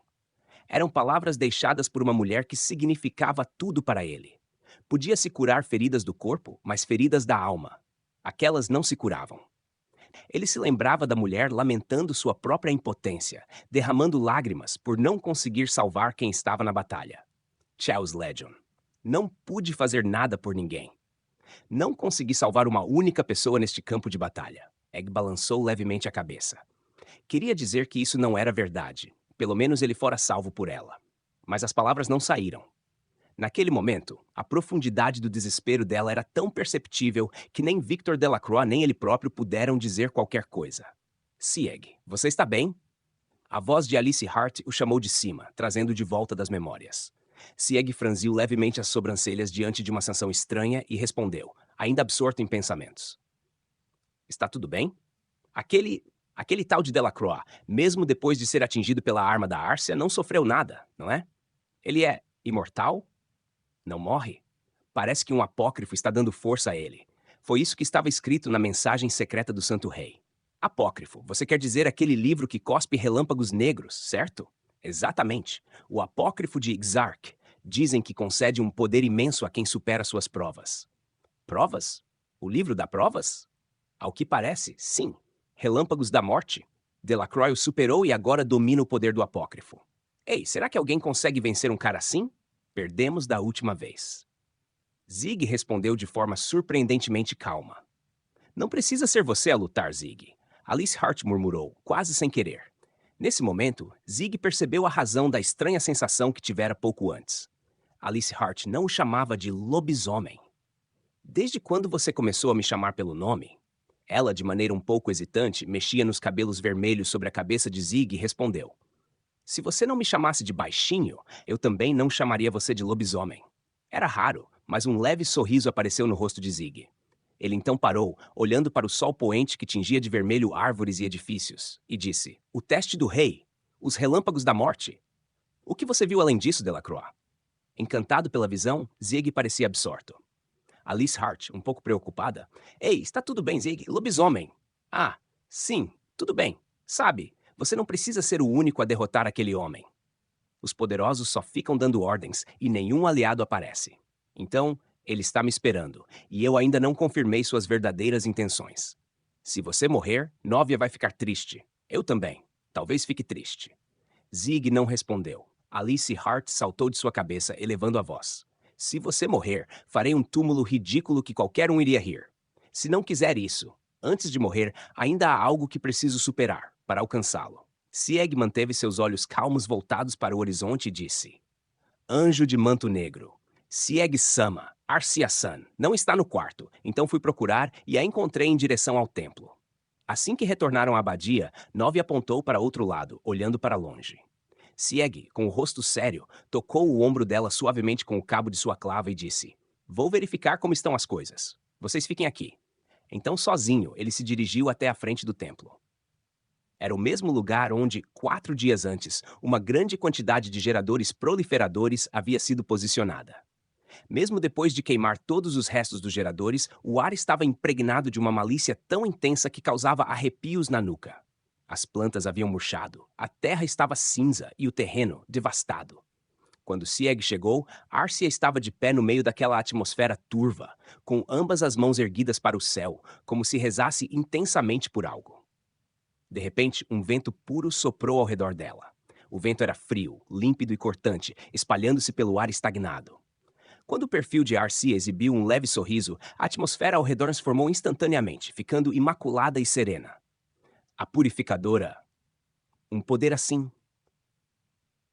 Eram palavras deixadas por uma mulher que significava tudo para ele. Podia-se curar feridas do corpo, mas feridas da alma. Aquelas não se curavam. Ele se lembrava da mulher lamentando sua própria impotência, derramando lágrimas por não conseguir salvar quem estava na batalha. Chaos Legion. Não pude fazer nada por ninguém. Não consegui salvar uma única pessoa neste campo de batalha. Egg balançou levemente a cabeça. Queria dizer que isso não era verdade. Pelo menos ele fora salvo por ela. Mas as palavras não saíram. Naquele momento, a profundidade do desespero dela era tão perceptível que nem Victor Delacroix nem ele próprio puderam dizer qualquer coisa. Sieg, você está bem? A voz de Alice Hart o chamou de cima, trazendo de volta das memórias. Sieg franziu levemente as sobrancelhas diante de uma sensação estranha e respondeu, ainda absorto em pensamentos. Está tudo bem? Aquele tal de Delacroix, mesmo depois de ser atingido pela arma da Arcia, não sofreu nada, não é? Ele é imortal? Não morre? Parece que um apócrifo está dando força a ele. Foi isso que estava escrito na mensagem secreta do Santo Rei. Apócrifo, você quer dizer aquele livro que cospe relâmpagos negros, certo? Exatamente. O apócrifo de Exarch. Dizem que concede um poder imenso a quem supera suas provas. Provas? O livro dá provas? Ao que parece, sim. Relâmpagos da morte. Delacroix o superou e agora domina o poder do apócrifo. Ei, será que alguém consegue vencer um cara assim? Perdemos da última vez. Zig respondeu de forma surpreendentemente calma. Não precisa ser você a lutar, Zig. Alice Hart murmurou, quase sem querer. Nesse momento, Zig percebeu a razão da estranha sensação que tivera pouco antes. Alice Hart não o chamava de lobisomem. Desde quando você começou a me chamar pelo nome? Ela, de maneira um pouco hesitante, mexia nos cabelos vermelhos sobre a cabeça de Zig e respondeu. Se você não me chamasse de baixinho, eu também não chamaria você de lobisomem. Era raro, mas um leve sorriso apareceu no rosto de Zig. Ele então parou, olhando para o sol poente que tingia de vermelho árvores e edifícios, e disse, o teste do rei, os relâmpagos da morte. O que você viu além disso, Delacroix? Encantado pela visão, Zig parecia absorto. Alice Hart, um pouco preocupada. Ei, está tudo bem, Zig, lobisomem. Ah, sim, tudo bem. Sabe, você não precisa ser o único a derrotar aquele homem. Os poderosos só ficam dando ordens e nenhum aliado aparece. Então, ele está me esperando, e eu ainda não confirmei suas verdadeiras intenções. Se você morrer, Nóvia vai ficar triste. Eu também. Talvez fique triste. Zig não respondeu. Alice Hart saltou de sua cabeça, elevando a voz. Se você morrer, farei um túmulo ridículo que qualquer um iria rir. Se não quiser isso, antes de morrer, ainda há algo que preciso superar, para alcançá-lo. Sieg manteve seus olhos calmos voltados para o horizonte e disse: Anjo de manto negro, Sieg-sama, Arcia-san, não está no quarto, então fui procurar e a encontrei em direção ao templo. Assim que retornaram à abadia, Nove apontou para outro lado, olhando para longe. Sieg, com o rosto sério, tocou o ombro dela suavemente com o cabo de sua clava e disse: Vou verificar como estão as coisas. Vocês fiquem aqui. Então, sozinho, ele se dirigiu até a frente do templo. Era o mesmo lugar onde, 4 dias antes, uma grande quantidade de geradores proliferadores havia sido posicionada. Mesmo depois de queimar todos os restos dos geradores, o ar estava impregnado de uma malícia tão intensa que causava arrepios na nuca. As plantas haviam murchado, a terra estava cinza e o terreno devastado. Quando Sieg chegou, Arcia estava de pé no meio daquela atmosfera turva, com ambas as mãos erguidas para o céu, como se rezasse intensamente por algo. De repente, um vento puro soprou ao redor dela. O vento era frio, límpido e cortante, espalhando-se pelo ar estagnado. Quando o perfil de Arcia exibiu um leve sorriso, a atmosfera ao redor se formou instantaneamente, ficando imaculada e serena. A purificadora. Um poder assim.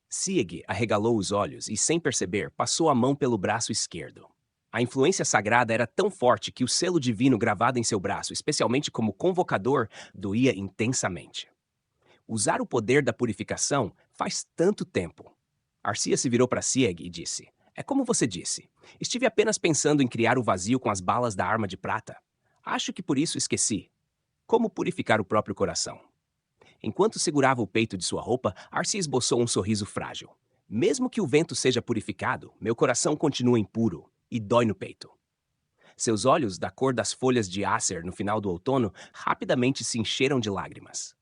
Sieg arregalou os olhos e, sem perceber, passou a mão pelo braço esquerdo. A influência sagrada era tão forte que o selo divino gravado em seu braço, especialmente como convocador, doía intensamente. Usar o poder da purificação faz tanto tempo. Arcia se virou para Sieg e disse: É como você disse. Estive apenas pensando em criar o vazio com as balas da arma de prata. Acho que por isso esqueci. Como purificar o próprio coração? Enquanto segurava o peito de sua roupa, Arcia esboçou um sorriso frágil. Mesmo que o vento seja purificado, meu coração continua impuro e dói no peito. Seus olhos, da cor das folhas de Acer no final do outono, rapidamente se encheram de lágrimas.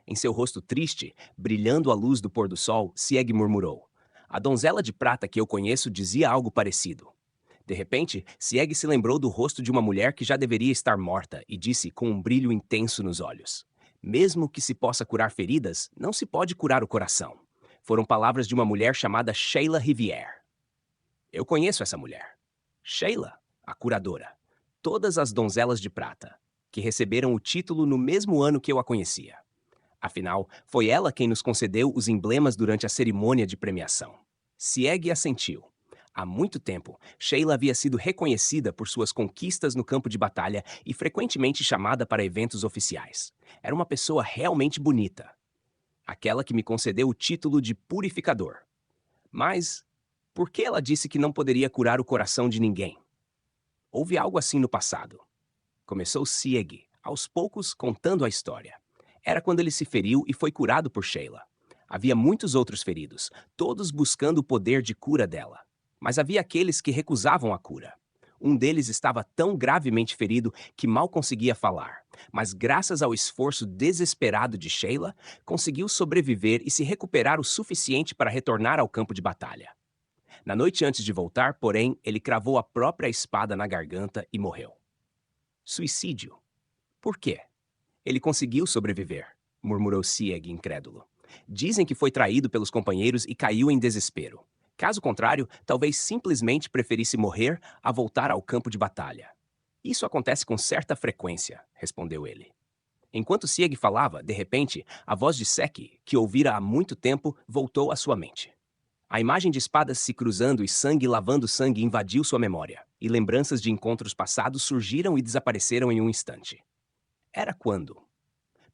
Em seu rosto triste, brilhando à luz do pôr do sol, Sieg murmurou: A donzela de prata que eu conheço dizia algo parecido. De repente, Sieg se lembrou do rosto de uma mulher que já deveria estar morta e disse com um brilho intenso nos olhos: Mesmo que se possa curar feridas, não se pode curar o coração. Foram palavras de uma mulher chamada Sheila Rivière. Eu conheço essa mulher. Sheila, a curadora. Todas as donzelas de prata, que receberam o título no mesmo ano que eu a conhecia. Afinal, foi ela quem nos concedeu os emblemas durante a cerimônia de premiação. Sieg assentiu. Há muito tempo, Sheila havia sido reconhecida por suas conquistas no campo de batalha e frequentemente chamada para eventos oficiais. Era uma pessoa realmente bonita. Aquela que me concedeu o título de purificador. Mas por que ela disse que não poderia curar o coração de ninguém? Houve algo assim no passado. Começou Sieg, aos poucos contando a história. Era quando ele se feriu e foi curado por Sheila. Havia muitos outros feridos, todos buscando o poder de cura dela. Mas havia aqueles que recusavam a cura. Um deles estava tão gravemente ferido que mal conseguia falar, mas graças ao esforço desesperado de Sheila, conseguiu sobreviver e se recuperar o suficiente para retornar ao campo de batalha. Na noite antes de voltar, porém, ele cravou a própria espada na garganta e morreu. Suicídio. Por quê? Ele conseguiu sobreviver, murmurou Sieg, incrédulo. Dizem que foi traído pelos companheiros e caiu em desespero. Caso contrário, talvez simplesmente preferisse morrer a voltar ao campo de batalha. Isso acontece com certa frequência, respondeu ele. Enquanto Sieg falava, de repente, a voz de Seki, que ouvira há muito tempo, voltou à sua mente. A imagem de espadas se cruzando e sangue lavando sangue invadiu sua memória, e lembranças de encontros passados surgiram e desapareceram em um instante. Era quando?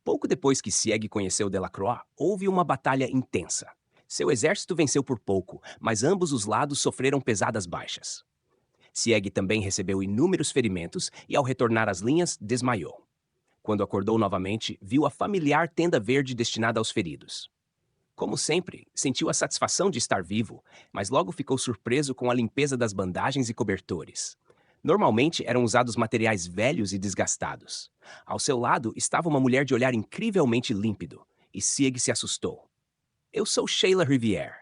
Pouco depois que Sieg conheceu Delacroix, houve uma batalha intensa. Seu exército venceu por pouco, mas ambos os lados sofreram pesadas baixas. Sieg também recebeu inúmeros ferimentos e, ao retornar às linhas, desmaiou. Quando acordou novamente, viu a familiar tenda verde destinada aos feridos. Como sempre, sentiu a satisfação de estar vivo, mas logo ficou surpreso com a limpeza das bandagens e cobertores. Normalmente eram usados materiais velhos e desgastados. Ao seu lado estava uma mulher de olhar incrivelmente límpido, e Sieg se assustou. Eu sou Sheila Rivière.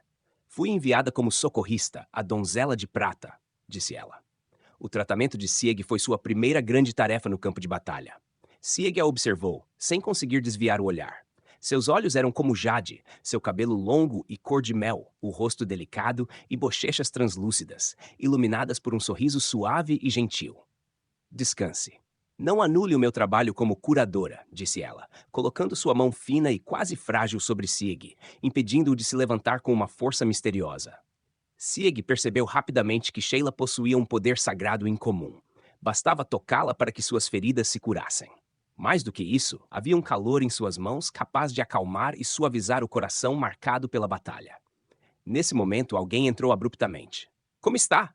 Fui enviada como socorrista, a donzela de prata, disse ela. O tratamento de Sieg foi sua primeira grande tarefa no campo de batalha. Sieg a observou, sem conseguir desviar o olhar. Seus olhos eram como jade, seu cabelo longo e cor de mel, o rosto delicado e bochechas translúcidas, iluminadas por um sorriso suave e gentil. Descanse. Não anule o meu trabalho como curadora, disse ela, colocando sua mão fina e quase frágil sobre Sieg, impedindo-o de se levantar com uma força misteriosa. Sieg percebeu rapidamente que Sheila possuía um poder sagrado incomum. Bastava tocá-la para que suas feridas se curassem. Mais do que isso, havia um calor em suas mãos capaz de acalmar e suavizar o coração marcado pela batalha. Nesse momento, alguém entrou abruptamente. Como está?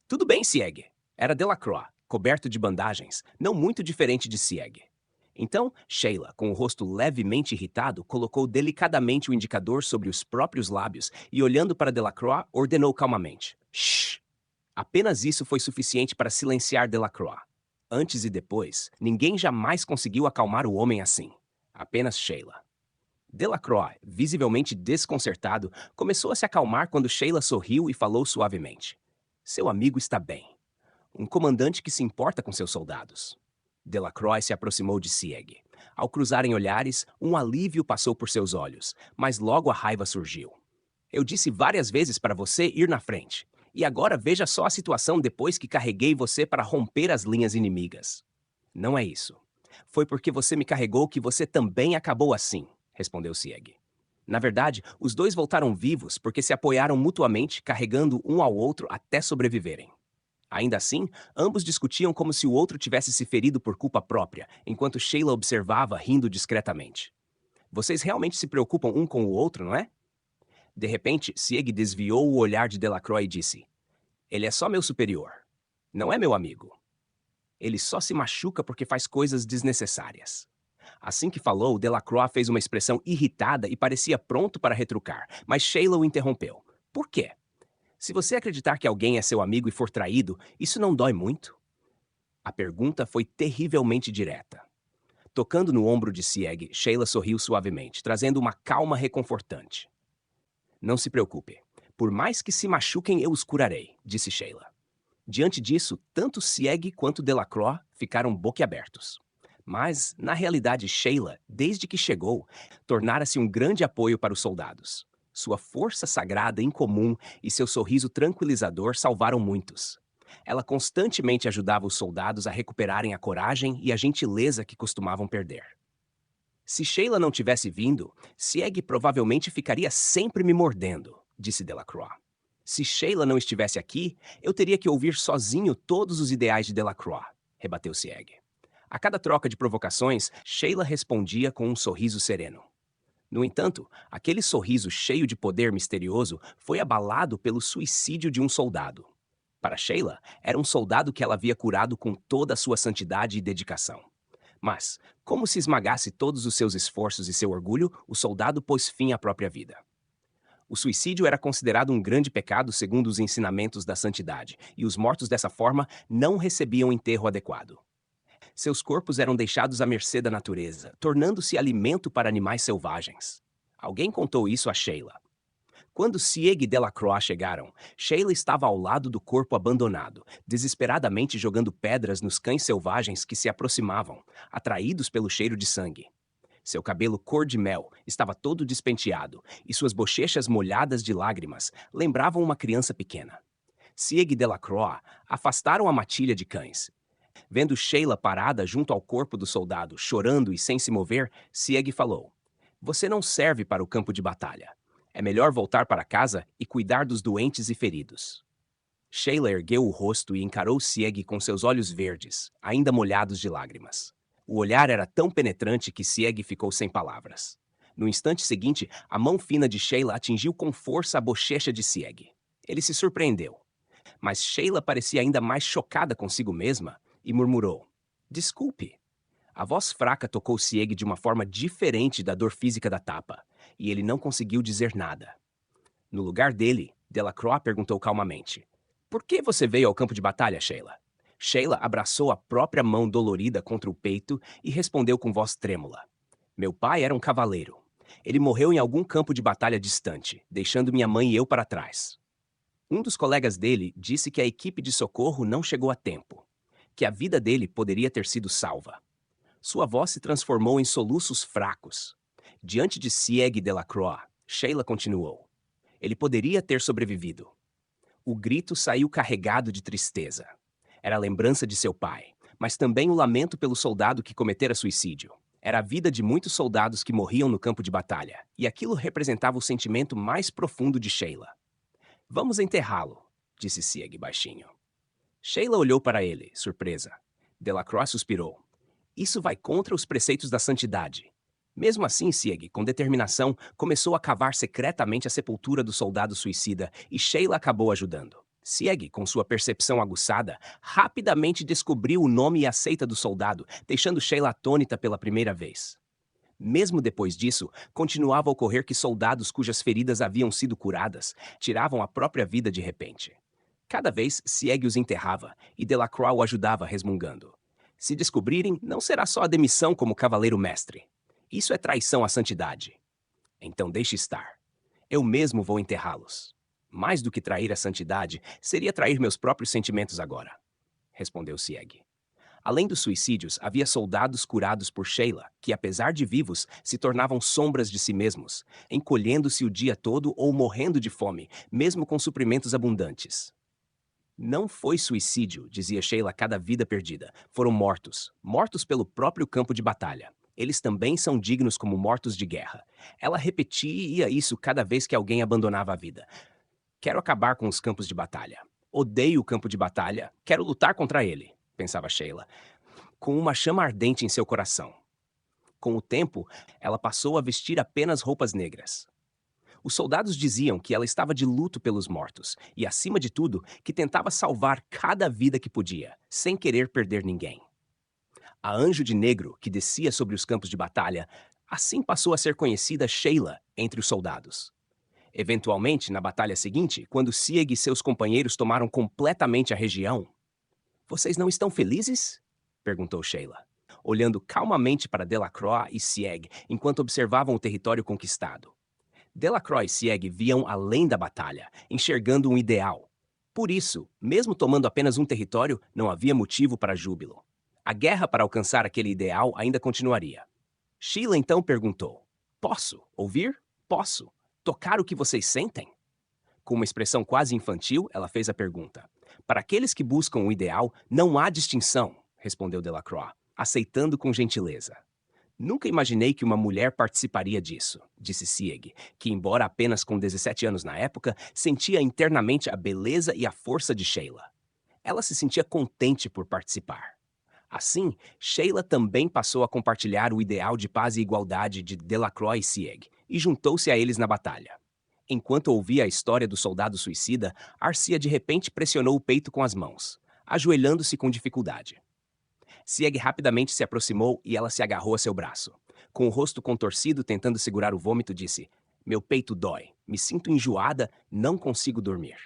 Tudo bem, Sieg. Era Delacroix, coberto de bandagens, não muito diferente de Sieg. Então, Sheila, com o rosto levemente irritado, colocou delicadamente o indicador sobre os próprios lábios e, olhando para Delacroix, ordenou calmamente: Shh! Apenas isso foi suficiente para silenciar Delacroix. Antes e depois, ninguém jamais conseguiu acalmar o homem assim. Apenas Sheila. Delacroix, visivelmente desconcertado, começou a se acalmar quando Sheila sorriu e falou suavemente. Seu amigo está bem. Um comandante que se importa com seus soldados. Delacroix se aproximou de Sieg. Ao cruzarem olhares, um alívio passou por seus olhos, mas logo a raiva surgiu. Eu disse várias vezes para você ir na frente. E agora veja só a situação depois que carreguei você para romper as linhas inimigas. Não é isso. Foi porque você me carregou que você também acabou assim, respondeu Sieg. Na verdade, os dois voltaram vivos porque se apoiaram mutuamente, carregando um ao outro até sobreviverem. Ainda assim, ambos discutiam como se o outro tivesse se ferido por culpa própria, enquanto Sheila observava, rindo discretamente. Vocês realmente se preocupam um com o outro, não é? De repente, Sieg desviou o olhar de Delacroix e disse: Ele é só meu superior. Não é meu amigo. Ele só se machuca porque faz coisas desnecessárias. Assim que falou, Delacroix fez uma expressão irritada e parecia pronto para retrucar, mas Sheila o interrompeu. Por quê? Se você acreditar que alguém é seu amigo e for traído, isso não dói muito? A pergunta foi terrivelmente direta. Tocando no ombro de Sieg, Sheila sorriu suavemente, trazendo uma calma reconfortante. Não se preocupe. Por mais que se machuquem, eu os curarei, disse Sheila. Diante disso, tanto Sieg quanto Delacroix ficaram boquiabertos. Mas, na realidade, Sheila, desde que chegou, tornara-se um grande apoio para os soldados. Sua força sagrada incomum e seu sorriso tranquilizador salvaram muitos. Ela constantemente ajudava os soldados a recuperarem a coragem e a gentileza que costumavam perder. Se Sheila não tivesse vindo, Sieg provavelmente ficaria sempre me mordendo, disse Delacroix. Se Sheila não estivesse aqui, eu teria que ouvir sozinho todos os ideais de Delacroix, rebateu Sieg. A cada troca de provocações, Sheila respondia com um sorriso sereno. No entanto, aquele sorriso cheio de poder misterioso foi abalado pelo suicídio de um soldado. Para Sheila, era um soldado que ela havia curado com toda a sua santidade e dedicação. Mas, como se esmagasse todos os seus esforços e seu orgulho, o soldado pôs fim à própria vida. O suicídio era considerado um grande pecado segundo os ensinamentos da santidade, e os mortos dessa forma não recebiam enterro adequado. Seus corpos eram deixados à mercê da natureza, tornando-se alimento para animais selvagens. Alguém contou isso a Sheila. Quando Sieg e Delacroix chegaram, Sheila estava ao lado do corpo abandonado, desesperadamente jogando pedras nos cães selvagens que se aproximavam, atraídos pelo cheiro de sangue. Seu cabelo cor de mel estava todo despenteado e suas bochechas molhadas de lágrimas lembravam uma criança pequena. Sieg e Delacroix afastaram a matilha de cães. Vendo Sheila parada junto ao corpo do soldado, chorando e sem se mover, Sieg falou: Você não serve para o campo de batalha. É melhor voltar para casa e cuidar dos doentes e feridos. Sheila ergueu o rosto e encarou Sieg com seus olhos verdes, ainda molhados de lágrimas. O olhar era tão penetrante que Sieg ficou sem palavras. No instante seguinte, a mão fina de Sheila atingiu com força a bochecha de Sieg. Ele se surpreendeu. Mas Sheila parecia ainda mais chocada consigo mesma e murmurou: Desculpe. A voz fraca tocou Sieg de uma forma diferente da dor física da tapa, e ele não conseguiu dizer nada. No lugar dele, Delacroix perguntou calmamente: Por que você veio ao campo de batalha, Sheila? Sheila abraçou a própria mão dolorida contra o peito e respondeu com voz trêmula: Meu pai era um cavaleiro. Ele morreu em algum campo de batalha distante, deixando minha mãe e eu para trás. Um dos colegas dele disse que a equipe de socorro não chegou a tempo, que a vida dele poderia ter sido salva. Sua voz se transformou em soluços fracos. Diante de Sieg e Delacroix, Sheila continuou: Ele poderia ter sobrevivido. O grito saiu carregado de tristeza. Era a lembrança de seu pai, mas também o lamento pelo soldado que cometera suicídio. Era a vida de muitos soldados que morriam no campo de batalha, e aquilo representava o sentimento mais profundo de Sheila. Vamos enterrá-lo, disse Sieg baixinho. Sheila olhou para ele, surpresa. Delacroix suspirou. Isso vai contra os preceitos da santidade. Mesmo assim, Sieg, com determinação, começou a cavar secretamente a sepultura do soldado suicida e Sheila acabou ajudando. Sieg, com sua percepção aguçada, rapidamente descobriu o nome e a seita do soldado, deixando Sheila atônita pela primeira vez. Mesmo depois disso, continuava a ocorrer que soldados cujas feridas haviam sido curadas tiravam a própria vida de repente. Cada vez, Sieg os enterrava e Delacroix o ajudava resmungando. Se descobrirem, não será só a demissão como cavaleiro mestre. Isso é traição à santidade. Então deixe estar. Eu mesmo vou enterrá-los. Mais do que trair a santidade, seria trair meus próprios sentimentos agora, respondeu Sieg. Além dos suicídios, havia soldados curados por Sheila, que, apesar de vivos, se tornavam sombras de si mesmos, encolhendo-se o dia todo ou morrendo de fome, mesmo com suprimentos abundantes. Não foi suicídio, dizia Sheila a cada vida perdida. Foram mortos. Mortos pelo próprio campo de batalha. Eles também são dignos como mortos de guerra. Ela repetia isso cada vez que alguém abandonava a vida. Quero acabar com os campos de batalha. Odeio o campo de batalha. Quero lutar contra ele, pensava Sheila, com uma chama ardente em seu coração. Com o tempo, ela passou a vestir apenas roupas negras. Os soldados diziam que ela estava de luto pelos mortos e, acima de tudo, que tentava salvar cada vida que podia, sem querer perder ninguém. A anjo de negro que descia sobre os campos de batalha, assim passou a ser conhecida Sheila entre os soldados. Eventualmente, na batalha seguinte, quando Sieg e seus companheiros tomaram completamente a região, "Vocês não estão felizes?" perguntou Sheila, olhando calmamente para Delacroix e Sieg enquanto observavam o território conquistado. Delacroix e Sieg viam além da batalha, enxergando um ideal. Por isso, mesmo tomando apenas um território, não havia motivo para júbilo. A guerra para alcançar aquele ideal ainda continuaria. Sheila então perguntou: "Posso ouvir? Posso tocar o que vocês sentem?" Com uma expressão quase infantil, ela fez a pergunta. "Para aqueles que buscam o ideal, não há distinção", respondeu Delacroix, aceitando com gentileza. "Nunca imaginei que uma mulher participaria disso", disse Sieg, que, embora apenas com 17 anos na época, sentia internamente a beleza e a força de Sheila. Ela se sentia contente por participar. Assim, Sheila também passou a compartilhar o ideal de paz e igualdade de Delacroix e Sieg, e juntou-se a eles na batalha. Enquanto ouvia a história do soldado suicida, Arcia de repente pressionou o peito com as mãos, ajoelhando-se com dificuldade. Sieg rapidamente se aproximou e ela se agarrou a seu braço. Com o rosto contorcido, tentando segurar o vômito, disse: "Meu peito dói, me sinto enjoada, não consigo dormir.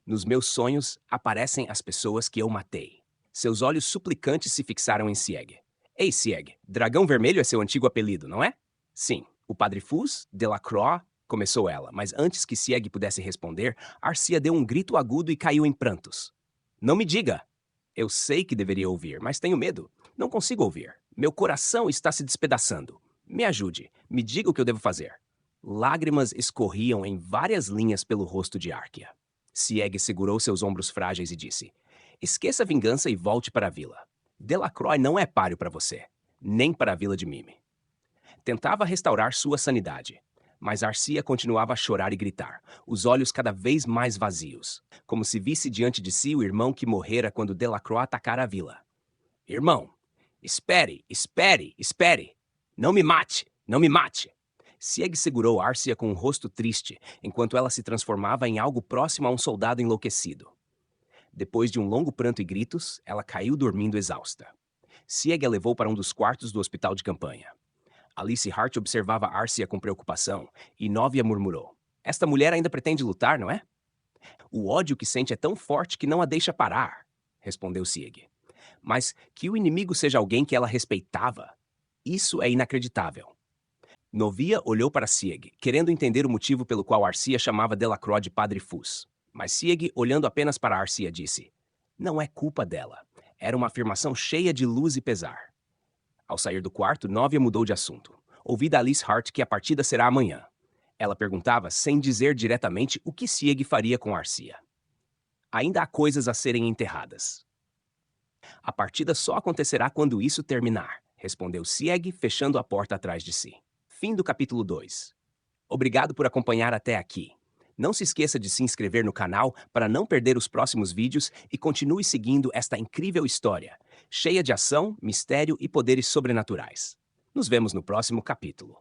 Nos meus sonhos aparecem as pessoas que eu matei." Seus olhos suplicantes se fixaram em Sieg. "Ei, Sieg, Dragão Vermelho é seu antigo apelido, não é?" "Sim, o Padre Fus, Delacroix", começou ela, mas antes que Sieg pudesse responder, Arcia deu um grito agudo e caiu em prantos. "Não me diga!" "Eu sei que deveria ouvir, mas tenho medo. Não consigo ouvir. Meu coração está se despedaçando. Me ajude. Me diga o que eu devo fazer." Lágrimas escorriam em várias linhas pelo rosto de Arcia. Sieg segurou seus ombros frágeis e disse: "Esqueça a vingança e volte para a vila. Delacroix não é páreo para você, nem para a vila de Mime." Tentava restaurar sua sanidade, mas Arcia continuava a chorar e gritar, os olhos cada vez mais vazios, como se visse diante de si o irmão que morrera quando Delacroix atacara a vila. "Irmão, espere, espere, espere! Não me mate, não me mate!" Sieg segurou Arcia com um rosto triste, enquanto ela se transformava em algo próximo a um soldado enlouquecido. Depois de um longo pranto e gritos, ela caiu dormindo exausta. Sieg a levou para um dos quartos do hospital de campanha. Alice Hart observava Arcia com preocupação, e Novia murmurou: "Esta mulher ainda pretende lutar, não é?" "O ódio que sente é tão forte que não a deixa parar", respondeu Sieg. "Mas que o inimigo seja alguém que ela respeitava, isso é inacreditável." Novia olhou para Sieg, querendo entender o motivo pelo qual Arcia chamava Delacroix de Padre Fus. Mas Sieg, olhando apenas para Arcia, disse: "Não é culpa dela." Era uma afirmação cheia de luz e pesar. Ao sair do quarto, Novia mudou de assunto. Ouvi da Alice Hart que a partida será amanhã. Ela perguntava, sem dizer diretamente, o que Sieg faria com Arcia. "Ainda há coisas a serem enterradas." "A partida só acontecerá quando isso terminar", respondeu Sieg, fechando a porta atrás de si. Fim do capítulo 2. Obrigado por acompanhar até aqui. Não se esqueça de se inscrever no canal para não perder os próximos vídeos e continue seguindo esta incrível história, cheia de ação, mistério e poderes sobrenaturais. Nos vemos no próximo capítulo.